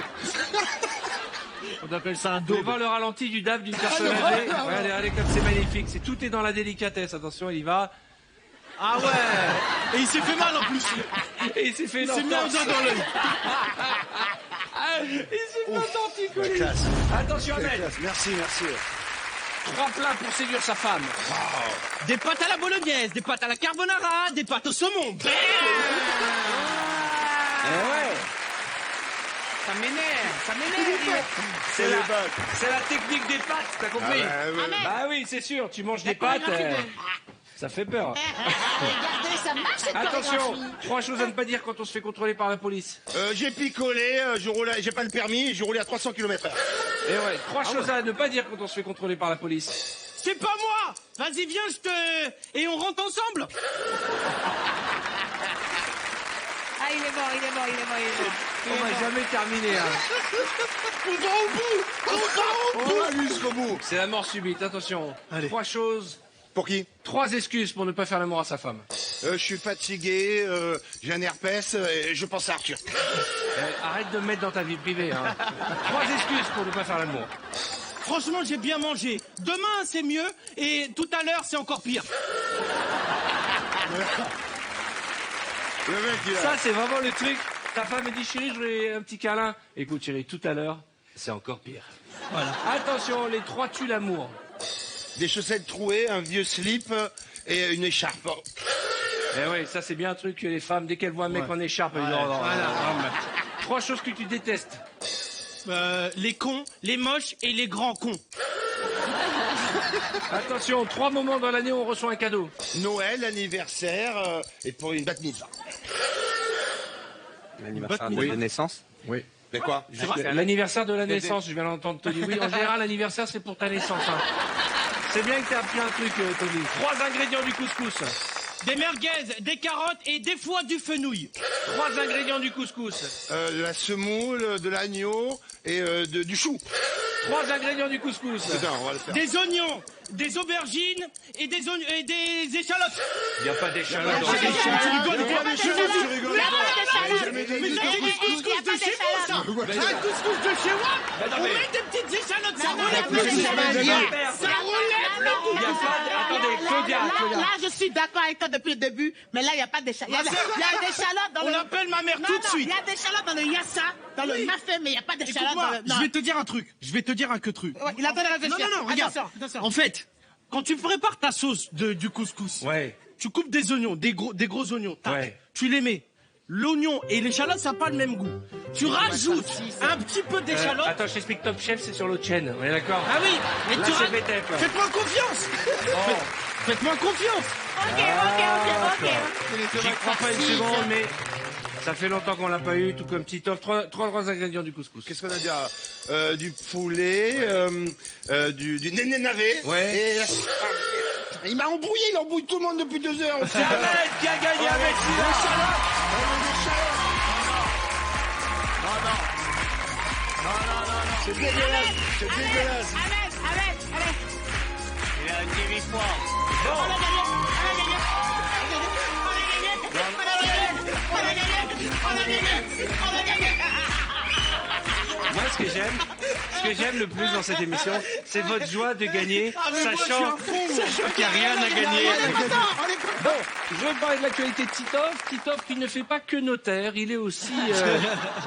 F: On appelle ça un
A: Vous pouvez
F: daube.
A: voir le ralenti du dab d'une personne âgée. Regardez, regardez comme c'est magnifique. C'est tout est dans la délicatesse. Attention, il y va.
K: Ah ouais. Et il s'est fait mal en plus.
A: Et il s'est fait
K: Il s'est mis un doigt dans l'œil.
A: Il s'est fait un torticolis.
C: Classe.
A: Attention, Ahmed.
C: Classe. Merci, merci.
A: 3 plats pour séduire sa femme.
K: Des pâtes à la bolognaise, des pâtes à la carbonara, des pâtes au saumon.
A: Eh ouais.
K: Ça m'énerve.
A: C'est la technique des pâtes, t'as compris?
C: ouais.
A: Bah oui, c'est sûr. Tu manges des pâtes. Ça fait peur.
E: Regardez, ça marche cette
A: Attention,
E: chorégraphie.
A: 3 choses à ne pas dire quand on se fait contrôler par la police.
C: J'ai picolé, j'ai pas le permis, j'ai roulé à 300 km/h.
A: Et ouais, 3 choses à ne pas dire quand on se fait contrôler par la police.
K: C'est pas moi. Vas-y, viens, et on rentre ensemble.
H: Ah, il est bon.
A: On va jamais terminer. Hein.
C: On va jusqu'au bout.
A: C'est la mort subite, attention.
C: Allez.
A: 3 choses,
C: Pour qui
A: 3 excuses pour ne pas faire l'amour à sa femme.
C: Je suis fatigué, j'ai un herpès et je pense à Arthur.
A: Arrête de me mettre dans ta vie privée. Hein. 3 excuses pour ne pas faire l'amour.
K: Franchement, j'ai bien mangé. Demain, c'est mieux. Et tout à l'heure, c'est encore pire.
C: Le mec, il a-
A: Ça, c'est vraiment le truc. Ta femme me dit, chérie, je voudrais un petit câlin. Écoute, chérie, tout à l'heure, c'est encore pire. Voilà. Attention, les 3 tuent l'amour.
G: Des chaussettes trouées, un vieux slip et une écharpe.
A: Eh oui, ça, c'est bien un truc que les femmes, dès qu'elles voient un mec en écharpe, elles disent, non, non,
K: Voilà.
A: non, non. 3 choses que tu détestes.
K: Les cons, les moches et les grands cons.
A: Attention, 3 moments dans l'année où on reçoit un cadeau.
G: Noël, anniversaire et pour une bat mitzvah.
I: L'anniversaire de naissance.
A: Oui.
G: Mais quoi?
A: L'anniversaire de la naissance, je viens d'entendre Tony. Oui, en général, l'anniversaire, c'est pour ta naissance. Hein. C'est bien que t'aies appris un truc, Tony. 3 ingrédients du couscous.
K: Des merguez, des carottes et des fois du fenouil.
A: 3 ingrédients du couscous.
G: De la semoule, de l'agneau et du chou.
A: 3 ingrédients du couscous.
G: Putain, on va le faire.
K: Des oignons, des aubergines et des échalotes.
A: Il n'y a pas d'échalote dans
K: Ah,
A: le
K: tu
A: couscous.
K: rigoles, quoi, mais
C: Tu rigoles
K: Mais
C: pas.
K: c'est du couscous de chez vous, ça. Un couscous de chez moi. On met des petites échalotes, ça relève le tout. Ça relève le tout.
A: Attendez, Claudia.
H: Là, je suis d'accord avec toi depuis le début, mais là, il n'y a pas d'échalotes. Il y a des échalotes dans
K: On
H: le...
K: appelle ma mère
H: Non,
K: tout de
H: non,
K: suite.
H: il y a des échalotes dans le yassa, dans le mafé, mais il n'y a pas d'échalotes dans
K: Écoute-moi,
H: le...
K: je vais te dire un truc. Je vais te dire un que truc.
H: Ouais, il a le temps de réfléchir.
K: Non, regarde.
H: Attention.
K: En fait, quand tu prépares ta sauce du couscous,
A: Ouais.
K: tu coupes des oignons, des gros oignons. Tac.
A: Ouais.
K: Tu les mets. L'oignon et l'échalote, ça n'a pas le même goût. Tu rajoutes un petit peu d'échalote.
A: Attends, je t'explique, Top Chef, c'est sur l'autre chaîne. On est d'accord?
K: Ah oui, mais
A: Là,
K: tu
A: c'est
K: rajoutes.
A: BTF, là.
K: Faites-moi confiance. Faites-moi confiance.
H: Ok.
A: J'y crois pas une seconde, mais ça fait longtemps qu'on l'a pas eu, tout comme Titoff. 3 ingrédients du couscous.
G: Qu'est-ce qu'on a dit? Du poulet, du néné navet.
A: Ouais.
G: Et il m'a embrouillé, il embrouille tout le monde depuis 2 heures.
A: C'est Ahmed qui a gagné avec Silla.
G: C'est dégueulasse. C'est dégueulasse.
D: Il a dit 8 fois.
A: Moi, ce que j'aime le plus dans cette émission, c'est votre joie de gagner, sachant qu'il n'y a rien à gagner. Bon, je veux parler de l'actualité de Titoff. Titoff qui ne fait pas que notaire, il est aussi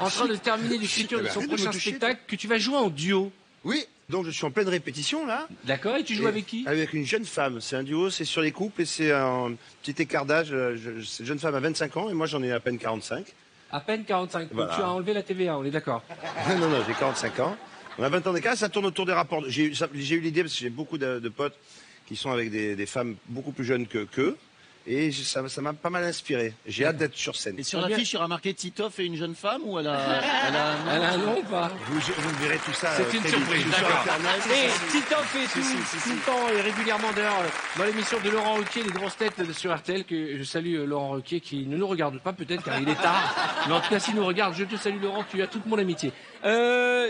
A: en train de terminer l'écriture de son prochain spectacle que tu vas jouer en duo.
G: Oui, donc je suis en pleine répétition là.
A: D'accord, et tu joues avec qui?
G: Avec une jeune femme. C'est un duo, c'est sur les couples et c'est un petit écart d'âge. Cette jeune femme a 25 ans et moi j'en ai à peine 45.
A: À peine 45. Donc
G: Voilà.
A: tu as enlevé la TVA, on est d'accord.
G: Non, j'ai 45 ans. On a 20 ans d'écart, ça tourne autour des rapports. J'ai eu l'idée parce que j'ai beaucoup de potes qui sont avec des femmes beaucoup plus jeunes qu'eux. Et ça m'a pas mal inspiré. J'ai hâte d'être sur scène.
F: Et sur l'affiche, il y aura marqué Titoff et une jeune femme ou elle a
A: Elle a un nom ou pas?
G: Vous verrez tout ça.
A: C'est une
G: très vite.
A: surprise,
G: Tout sur
A: d'accord.
G: Internet.
A: Et Titoff est tout le temps et régulièrement d'ailleurs dans l'émission de Laurent Ruquier, les grosses têtes sur RTL, que je salue Laurent Ruquier qui ne nous regarde pas peut-être car il est tard. Mais en tout cas s'il nous regarde, je te salue Laurent, tu as toute mon amitié.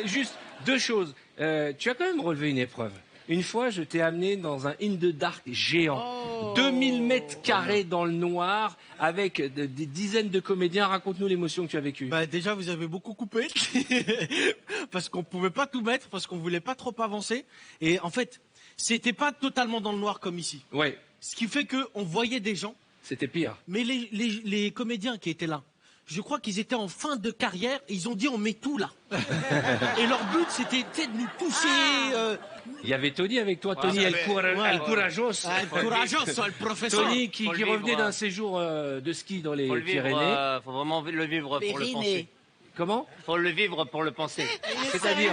A: Juste 2 choses. Tu as quand même relevé une épreuve. Une fois, je t'ai amené dans un in the dark géant. 2000 mètres carrés dans le noir, avec des dizaines de comédiens. Raconte-nous l'émotion que tu as vécue.
K: Bah déjà vous avez beaucoup coupé parce qu'on pouvait pas tout mettre parce qu'on voulait pas trop avancer et en fait c'était pas totalement dans le noir comme ici.
A: Ouais,
K: Ce qui fait que on voyait des gens,
A: c'était pire.
K: mais les comédiens qui étaient là, je crois qu'ils étaient en fin de carrière et ils ont dit on met tout là. Et leur but c'était de nous pousser.
A: Il y avait Tony avec toi, Tony El Couragos.
K: El Couragos, le professeur.
A: Tony qui
D: Faut le
A: revenait
D: vivre.
A: d'un séjour de ski dans les
D: Faut le vivre,
A: Pyrénées.
D: faut vraiment le vivre pour le penser.
A: Comment?
D: Faut le vivre pour le penser.
A: C'est-à-dire?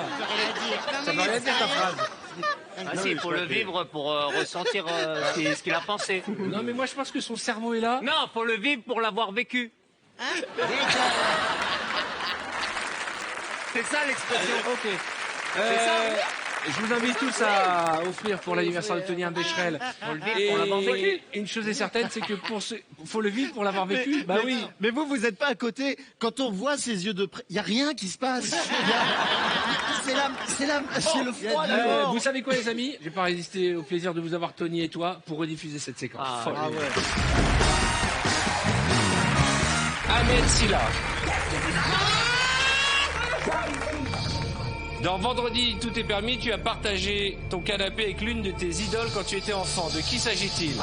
A: Ça veut rien dire ta phrase.
D: Ah si, faut le vivre pour ressentir ce qu'il a pensé.
A: Non mais moi je pense que son cerveau est là.
D: Non, faut le vivre pour l'avoir vécu. C'est ça l'expression.
A: Ok. Je vous invite tous à offrir pour l'anniversaire de Tony un Becherel.
D: Faut le vivre pour l'avoir vécu.
A: Et une chose est certaine, c'est que faut le vivre pour l'avoir vécu. Bah oui.
F: Mais vous êtes pas à côté. Quand on voit ses yeux de près, il y a rien qui se passe. C'est le froid de mort.
A: Vous savez quoi les amis? J'ai pas résisté au plaisir de vous avoir Tony et toi pour rediffuser cette séquence. Folle. Ahmed Silla. Dans Vendredi, tout est permis, tu as partagé ton canapé avec l'une de tes idoles quand tu étais enfant. De qui s'agit-il?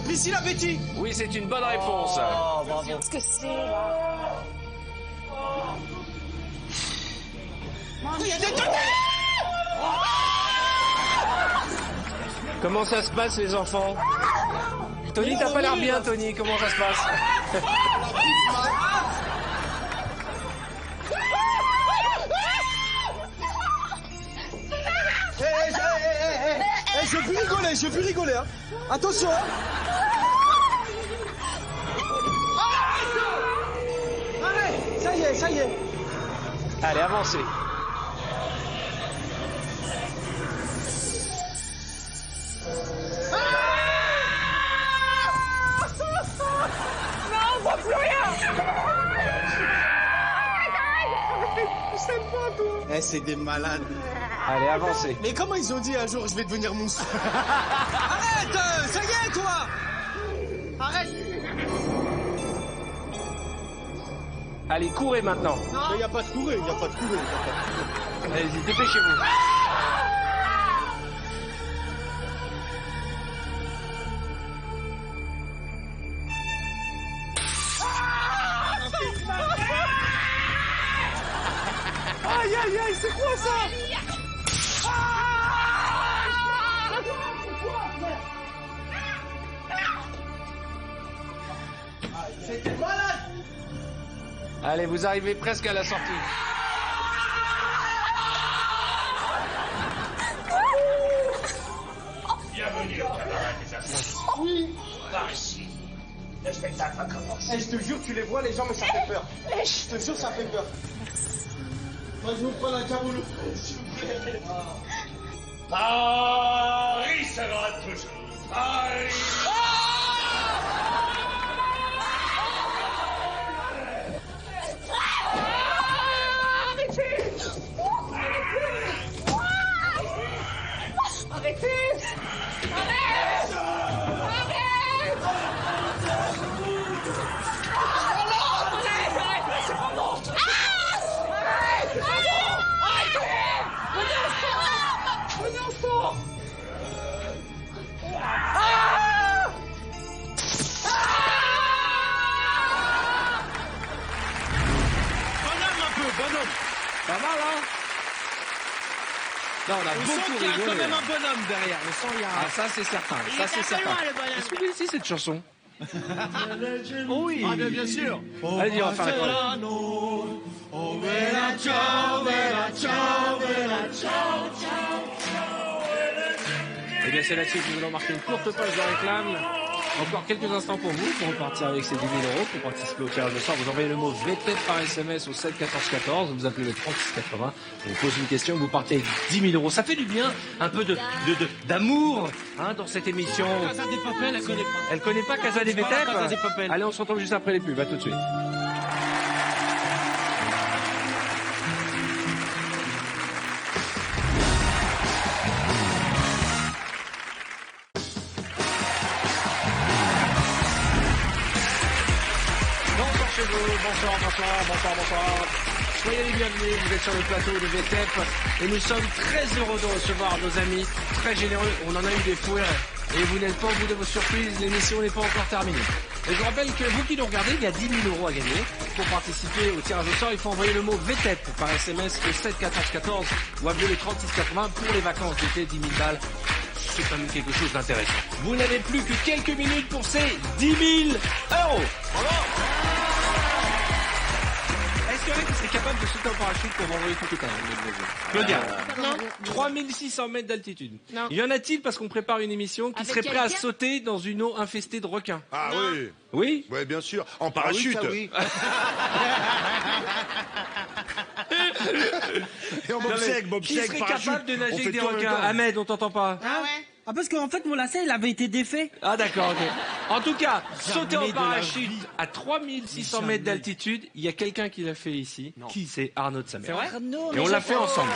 K: Priscilla Betty.
A: Oui, c'est une bonne réponse.
B: Qu'est-ce que c'est là?
K: Il y a des tonnerres.
A: Comment ça se passe, les enfants? Tony, t'as pas l'air bien, Tony. Comment ça se passe?
K: Je veux rigoler, hein. Attention, hein. Allez, ça y est.
A: Allez, avancez.
B: Non, on voit plus rien.
K: C'est des malades.
A: Allez, avancez.
K: Mais comment ils ont dit un jour je vais devenir mousse? Arrête, ça y est, toi. Arrête.
A: Allez, courez maintenant.
K: Il n'y a pas de courir,
A: Allez-y, dépêchez-vous.
K: Aïe, c'est quoi ça? C'était malade.
A: Allez, vous arrivez presque à la sortie.
B: Bienvenue au cabaret des assistants. Oui. Par ici, le spectacle va commencer.
K: Je te jure, tu les vois, les gens, mais ça fait peur. Je te jure, ça fait peur. Moi, je vous prends la diabolo.
B: Paris sera toujours Paris.
A: Pas mal, hein? Là, on a beaucoup rigolé.
K: Il y a quand même un bonhomme derrière. On sent il y a un...
A: Ah, ça, c'est certain.
E: Il
A: Ça,
E: est
A: c'est
E: un peu
A: certain.
E: loin, le bonhomme.
A: Est-ce que vous connaissez cette chanson?
F: Oui. Ah, bien sûr.
A: Allez-y, on va faire la chorale. Eh bien, c'est là-dessus que nous allons marquer une courte page de réclame. Encore quelques instants pour vous, pour repartir avec ces 10 000 €, pour participer au tirage au sort. Vous envoyez le mot VTEP par SMS au 7 14 14, vous appelez le 36 80, on vous pose une question, vous partez avec 10 000 €. Ça fait du bien, un peu d'amour hein, dans cette émission.
K: Casa des Papel, elle connaît pas.
A: Elle connaît pas Casa des
K: Voilà, Casa des
A: VTEP?
K: Papel.
A: Allez, on se retrouve juste après les pubs, à tout de suite. Bonsoir. Soyez les bienvenus, vous êtes sur le plateau de VTEP et nous sommes très heureux de recevoir nos amis, très généreux. On en a eu des fous rires et vous n'êtes pas au bout de vos surprises, l'émission n'est pas encore terminée. Et je rappelle que vous qui nous regardez, il y a 10 000 € à gagner. Pour participer au tirage au sort, il faut envoyer le mot VTEP par SMS au 7 14 14 ou appeler le 36 80 pour les vacances d'été, 10 000 balles. C'est quand même quelque chose d'intéressant. Vous n'avez plus que quelques minutes pour ces 10 000 €. Bravo! Est-ce qu'il y en a qui serait capable de sauter en parachute pour m'envoyer tout le temps? Claudia.
E: Non.
A: 3600 mètres d'altitude.
E: Non.
A: Y en a-t-il parce qu'on prépare une émission qui
E: Avec
A: serait prêt à
E: quelqu'un
A: sauter dans une eau infestée de requins?
G: Ah oui.
A: Oui?
G: Oui, bien sûr. En parachute.
C: Oui.
G: Et en bobsleigh,
A: Qui serait
G: parachute.
A: capable de
G: On
A: nager
G: fait
A: avec des
G: tout en même
A: requins?
G: temps.
A: Ahmed, on t'entend pas.
E: Ah ouais.
M: Ah, parce qu'en fait, mon lacet, il avait été défait.
A: Ah d'accord, ok. En tout cas, sauter en
M: de la
A: parachute à 3600 mètres d'altitude, il y a quelqu'un qui l'a fait ici. Qui? C'est Arnaud de Samer.
E: Arnaud,
A: Et
E: mais
A: on
E: je-
A: l'a fait ensemble.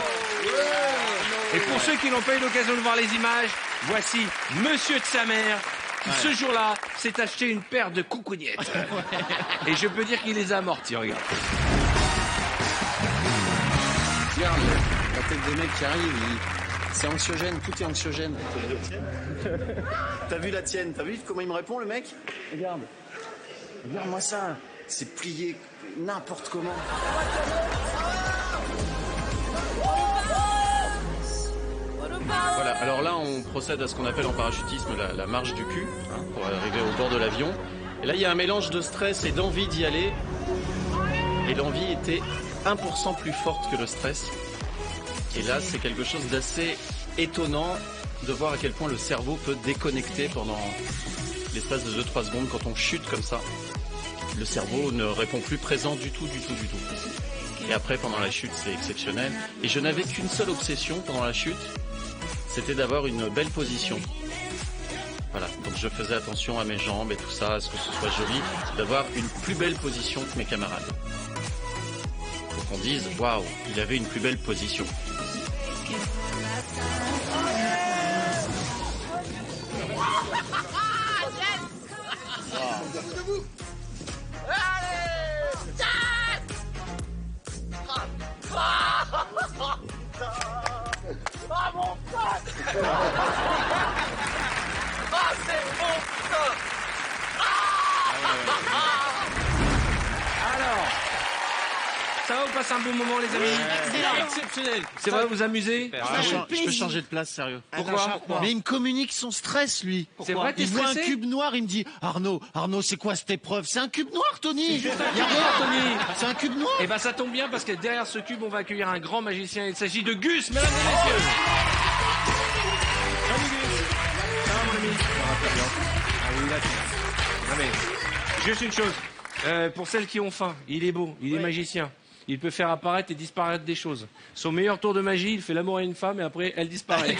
A: Et pour ceux qui n'ont pas eu l'occasion de voir les images, voici Monsieur de Samer qui ce jour-là s'est acheté une paire de coucougnettes. Et je peux dire qu'il les a amortis, regarde.
L: Regarde, la tête des mecs qui arrivent, c'est anxiogène, tout est anxiogène. T'as vu la tienne? T'as vu comment il me répond, le mec? Regarde. Regarde-moi ça. C'est plié n'importe comment. Voilà, alors là on procède à ce qu'on appelle en parachutisme la marche du cul, hein, pour arriver au bord de l'avion. Et là il y a un mélange de stress et d'envie d'y aller. Et l'envie était 1% plus forte que le stress. Et là c'est quelque chose d'assez étonnant de voir à quel point le cerveau peut déconnecter pendant l'espace de 2-3 secondes quand on chute comme ça. Le cerveau ne répond plus présent du tout. Et après pendant la chute c'est exceptionnel. Et je n'avais qu'une seule obsession pendant la chute. C'était d'avoir une belle position. Voilà, donc je faisais attention à mes jambes et tout ça, à ce que ce soit joli, d'avoir une plus belle position que mes camarades. Faut qu'on dise, waouh, il avait une plus belle position.
J: Ah mon pote. Ah c'est bon putain.
A: Alors, ça va, on passe un bon moment les amis?
E: Excellent.
A: Exceptionnel. C'est vrai, vous vous amusez?
L: Je peux changer de place, sérieux.
A: Pourquoi?
F: Mais il me communique son stress, lui.
A: C'est vrai, t'es
F: Il voit un
A: stressé?
F: cube noir, il me dit Arnaud, c'est quoi cette épreuve? C'est un cube noir, Tony.
A: C'est juste un
F: Y a
A: cube
F: rien.
A: noir, Tony.
F: C'est un cube noir.
A: Eh ben ça tombe bien parce que derrière ce cube, on va accueillir un grand magicien. Il s'agit de Gus, mesdames et messieurs. Salut Gus. Ça va mon ami? Ça va très bien. Ah oui, là, non mais, juste une chose. Pour celles qui ont faim, il est beau, il est magicien. Il peut faire apparaître et disparaître des choses. Son meilleur tour de magie, il fait l'amour à une femme et après, elle disparaît.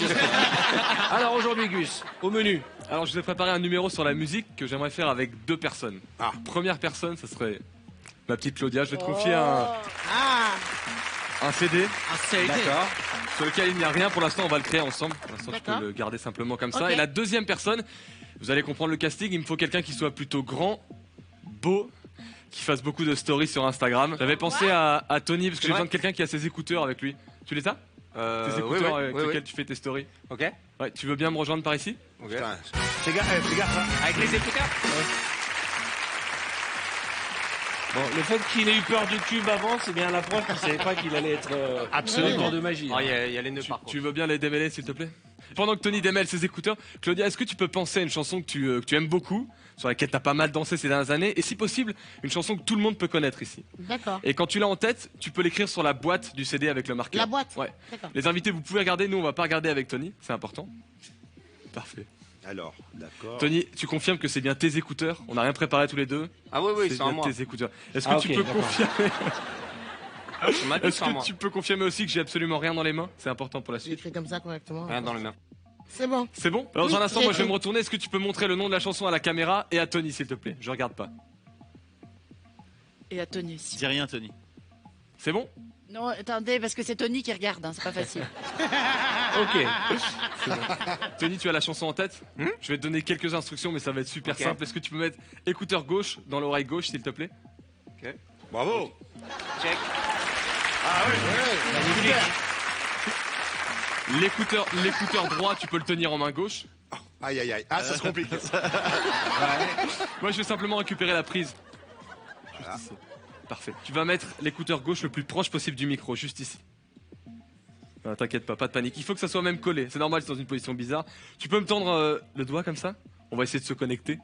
A: Alors aujourd'hui, Gus, au menu.
N: Alors je vous ai préparé un numéro sur la musique que j'aimerais faire avec 2 personnes. Première personne, ce serait ma petite Claudia. Je vais te confier un CD.
H: Un CD.
N: D'accord. Sur lequel il n'y a rien pour l'instant, on va le créer ensemble. Pour l'instant, je peux le garder simplement comme ça.
E: Ok.
N: Et la deuxième personne, vous allez comprendre le casting, il me faut quelqu'un qui soit plutôt grand, beau, qui fasse beaucoup de stories sur Instagram. J'avais pensé à Tony parce que j'ai besoin de quelqu'un qui a ses écouteurs avec lui. Tu les as? Tes écouteurs avec lesquels tu fais tes stories.
A: Ok.
N: Ouais, tu veux bien me rejoindre par ici?
A: Ok.
G: Fais gaffe, hein.
A: Avec les écouteurs? Bon, le fait qu'il ait eu peur du cube avant, c'est bien la preuve qu'il savait pas qu'il allait être
N: Absolument.
A: tour de magie.
D: Il y a les nœuds par contre.
N: Tu veux bien les démêler, s'il te plaît? Pendant que Tony démêle ses écouteurs, Claudia, est-ce que tu peux penser à une chanson que tu aimes beaucoup, sur laquelle tu as pas mal dansé ces dernières années, et si possible, une chanson que tout le monde peut connaître ici?
E: D'accord.
N: Et quand tu l'as en tête, tu peux l'écrire sur la boîte du CD avec le marqueur.
E: La boîte?
N: Ouais.
E: D'accord.
N: Les invités, vous pouvez regarder, nous on va pas regarder avec Tony, c'est important. Parfait.
G: Alors, d'accord.
N: Tony, tu confirmes que c'est bien tes écouteurs? On n'a rien préparé tous les deux?
D: Ah oui,
N: C'est
D: c'est à
N: bien
D: moi.
N: tes écouteurs. Est-ce
A: Ah,
N: que
A: ok,
N: tu peux
A: d'accord.
N: confirmer
D: On m'a dit
N: Est-ce
D: c'est à
N: que
D: moi.
N: tu peux confirmer aussi que j'ai absolument rien dans les mains? C'est important pour la
H: Tu
N: suite.
H: écris comme ça correctement.
D: Rien dans les mains.
H: C'est bon.
N: C'est bon? Alors
H: Oui,
N: dans un instant,
H: j'ai
N: moi je vais
H: écrit.
N: me retourner. Est-ce que tu peux montrer le nom de la chanson à la caméra et à Tony, s'il te plaît? Je regarde pas.
E: Et à Tony aussi.
L: Dis rien, Tony.
N: C'est bon?
E: Non, attendez, parce que c'est Tony qui regarde, hein, c'est pas facile.
N: Ok. C'est bon. Tony, tu as la chanson en tête? Je vais te donner quelques instructions, mais ça va être super
D: Ok.
N: simple. Est-ce que tu peux mettre écouteur gauche dans l'oreille gauche, s'il te plaît?
G: Bravo.
D: Check.
N: L'écouteur droit, tu peux le tenir en main gauche.
G: Aïe, aïe, aïe. Ah, ça se complique.
N: Moi, je vais simplement récupérer la prise. Juste ici. Parfait. Tu vas mettre l'écouteur gauche le plus proche possible du micro, juste ici. Non, t'inquiète pas de panique. Il faut que ça soit même collé. C'est normal, c'est dans une position bizarre. Tu peux me tendre le doigt comme ça? On va essayer de se connecter.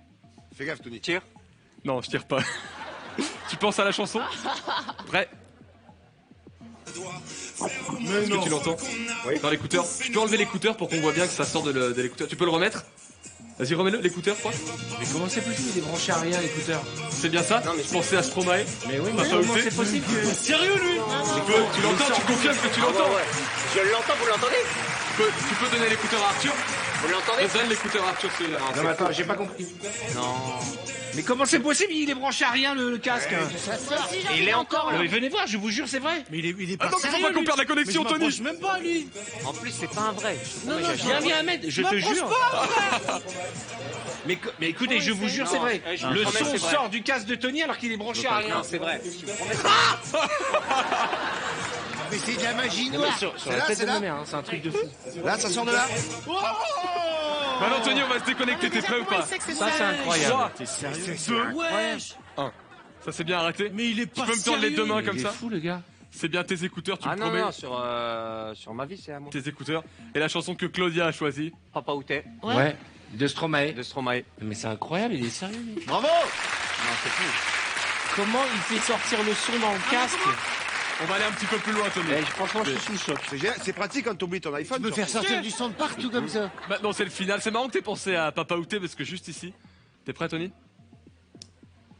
G: Fais gaffe, Tony.
D: Tire.
N: Non, je tire pas. Tu penses à la chanson? Prêt? Est-ce que tu l'entends?
G: Oui.
N: Dans l'écouteur. Tu peux enlever l'écouteur pour qu'on voit bien que ça sort de l'écouteur. Tu peux le remettre? Vas-y, remets-le, l'écouteur, quoi.
A: Mais comment c'est possible? Il est branché à rien, l'écouteur.
N: C'est bien ça?
D: Non, mais
N: je pensais à Stromae.
A: Mais oui,
N: Bah,
A: mais
N: ça
A: comment
N: aussi.
A: c'est possible que...
N: Sérieux, lui? Tu l'entends? Tu confirmes que tu l'entends?
D: Je l'entends, vous l'entendez?
N: Tu peux donner l'écouteur à Arthur?
D: Vous l'entendez?
N: Donne l'écouteur à Arthur, celui-là.
A: Non, mais attends, j'ai pas compris.
D: Non.
A: Mais comment c'est possible? Il est branché à rien, le casque.
D: Et il est encore là.
A: Mais venez voir, je vous jure, c'est vrai.
F: Mais il est pas
N: Attends, faut
F: sérieux,
N: pas qu'on
F: lui.
N: perde la connexion,
F: Mais je
N: Tony.
F: m'approche même pas, lui.
D: En plus, c'est pas un vrai.
A: Viens, Ahmed, je te jure. Mais écoutez, je vous jure, c'est vrai.
D: Non, je
A: Le
D: promets,
A: son
D: c'est vrai.
A: sort du casque de Tony alors qu'il est branché à rien.
D: Non, c'est vrai.
C: Mais c'est de la magie noire.
A: Sur la tête de ma mère, hein, c'est un truc de fou.
G: Là, ça sort de là.
N: Maintenant, Tony, on va se déconnecter. T'es prêt ou pas?
E: C'est que c'est
A: Ça, c'est incroyable.
F: T'es sérieux?
N: 2,
M: Wesh.
N: 1. Ça s'est bien arrêté?
F: Mais il est
N: Tu
F: pas
N: peux me tendre les deux mains
A: Il
N: comme
A: est
N: ça?
A: fou, le gars.
N: C'est bien tes écouteurs, tu
D: Ah
N: me
D: non,
N: promets?
D: non, sur ma vie, c'est à moi.
N: Tes écouteurs. Et la chanson que Claudia a choisie?
D: Papa où t'es?
A: Ouais. De Stromae.
D: De Stromae.
A: Mais c'est incroyable, il est sérieux, lui.
F: Bravo!
D: Non, c'est fou.
A: Comment il fait sortir le son dans le casque?
N: On va aller un petit peu plus loin, Tony.
A: Franchement, je suis sous le choc.
G: C'est génial, c'est pratique quand t'oublies ton iPhone.
C: Tu peux faire sortir du son de partout comme ça.
N: Maintenant, c'est le final. C'est marrant que t'aies pensé à Papa Outé parce que juste ici. T'es prêt, Tony?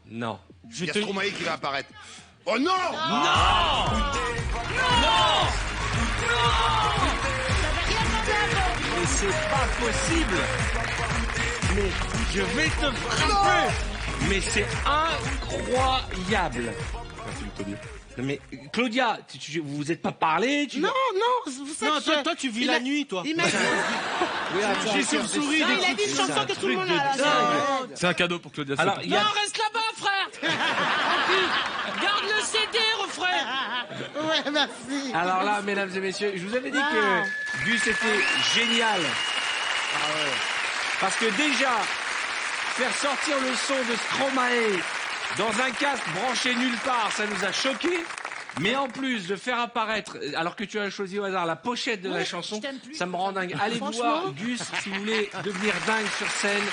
A: Non.
G: Il y a Stromae qui va apparaître. Oh non!
A: Mais c'est pas possible. Mais je vais te frapper. Mais c'est incroyable.
N: Merci, Tony.
A: Mais Claudia, vous vous êtes pas parlé?
E: Non, vous savez
F: Non, toi, tu vis la nuit, toi. J'ai sur le souris.
E: Non, il a dit une chanson que tout le monde a.
N: C'est un cadeau pour Claudia.
A: Alors, il y a...
M: Non, reste là-bas, frère. Garde le CD, refrain.
C: Ouais, merci.
A: Alors là, mesdames et messieurs, je vous avais dit que Gus était génial. Parce que déjà, faire sortir le son de Stromae dans un casque branché nulle part, ça nous a choqués. Mais en plus de faire apparaître, alors que tu as choisi au hasard la pochette de la chanson, ça me rend dingue. Allez voir Gus si vous voulez devenir dingue sur scène.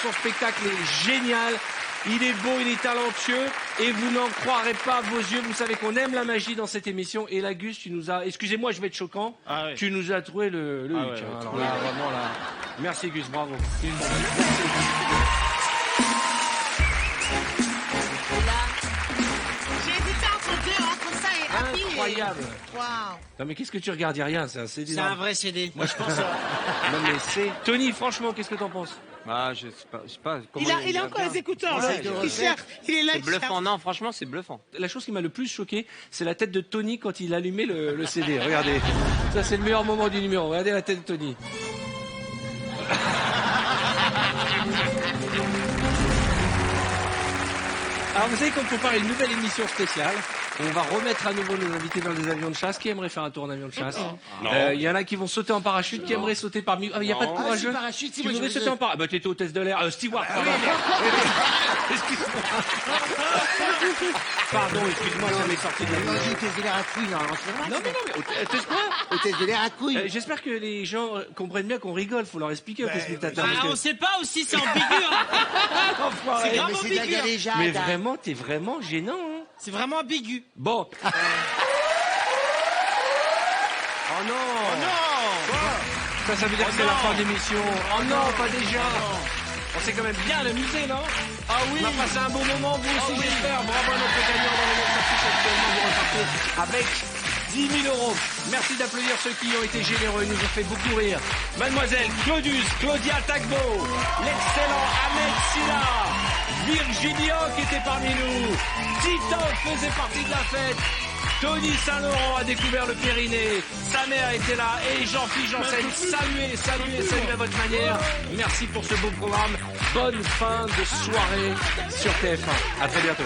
A: Son spectacle est génial. Il est beau, il est talentueux et vous n'en croirez pas vos yeux. Vous savez qu'on aime la magie dans cette émission. Et là, Gus, tu nous as... Excusez-moi, je vais être choquant.
F: Ah ouais.
A: Tu nous as trouvé le
F: Ah
A: hook,
F: ouais,
A: hein.
F: ouais.
A: Alors là, vraiment, là... Merci Gus, bravo.
E: J'ai hésité entre ça et Happy.
A: Incroyable.
E: Waouh.
A: Non mais qu'est-ce que tu regardes? Y a rien, c'est un CD.
M: C'est un vrai CD.
F: Moi, je pense à...
A: Non mais c'est... Tony, franchement, qu'est-ce que t'en penses?
D: Ah, je sais pas comment
E: Il a encore les écouteurs, là.
D: Ouais,
E: Il cherche. Il est là.
D: C'est
E: il cherche.
D: bluffant, non, franchement, c'est bluffant.
A: La chose qui m'a le plus choqué, c'est la tête de Tony quand il allumait le CD. Regardez. Ça, c'est le meilleur moment du numéro. Regardez la tête de Tony. Alors, vous savez qu'on prépare une nouvelle émission spéciale. On va remettre à nouveau nos invités dans des avions de chasse. Qui aimerait faire un tour en avion de chasse? Il y en a qui vont sauter en parachute. Qui aimerait sauter parmi... Ah, il n'y a pas de courageux?
C: parachute, si
A: Tu
C: moi,
A: voudrais
C: je
A: sauter en parachute? Bah, t'étais hôtesse de l'air. Steward, pardon. Excuse-moi. Pardon, excuse-moi, ça m'est sorti de la
C: Non, j'ai hôtesse de l'air à couilles, non, en ce moment.
A: Non, mais hôtesse quoi?
C: Hôtesse de l'air à couilles.
A: J'espère que les gens comprennent bien qu'on rigole. Faut leur expliquer aux téléspectateurs.
M: Ah, on sait pas aussi, c'est ambigu. Hein.
A: Enfoiré.
M: C'est grave
C: Mais c'est de la
M: ambigu.
C: galéjade.
A: Mais vraiment, t'es vraiment gênant. Hein.
M: C'est vraiment ambigu.
A: Bon. Oh non. Ça veut dire que c'est la fin d'émission. Oh non, pas déjà. On s'est quand même bien amusé, non? Ah oui. On a passé un bon moment, vous aussi, j'espère. Bravo à notre gagnant dans le monde s'affiche actuellement. Vous repartez avec 10 000 €. Merci d'applaudir ceux qui ont été généreux. Ils nous ont fait beaucoup rire. Mademoiselle Claudius, Claudia Tagbo, l'excellent Ahmed Silla, Virginio qui était parmi nous, Titoff faisait partie de la fête, Tony Saint-Laurent a découvert le Pyrénées, sa mère était là et Jean-Philippe Janssen. Saluez à votre manière. Merci pour ce beau programme. Bonne fin de soirée sur TF1. À très bientôt.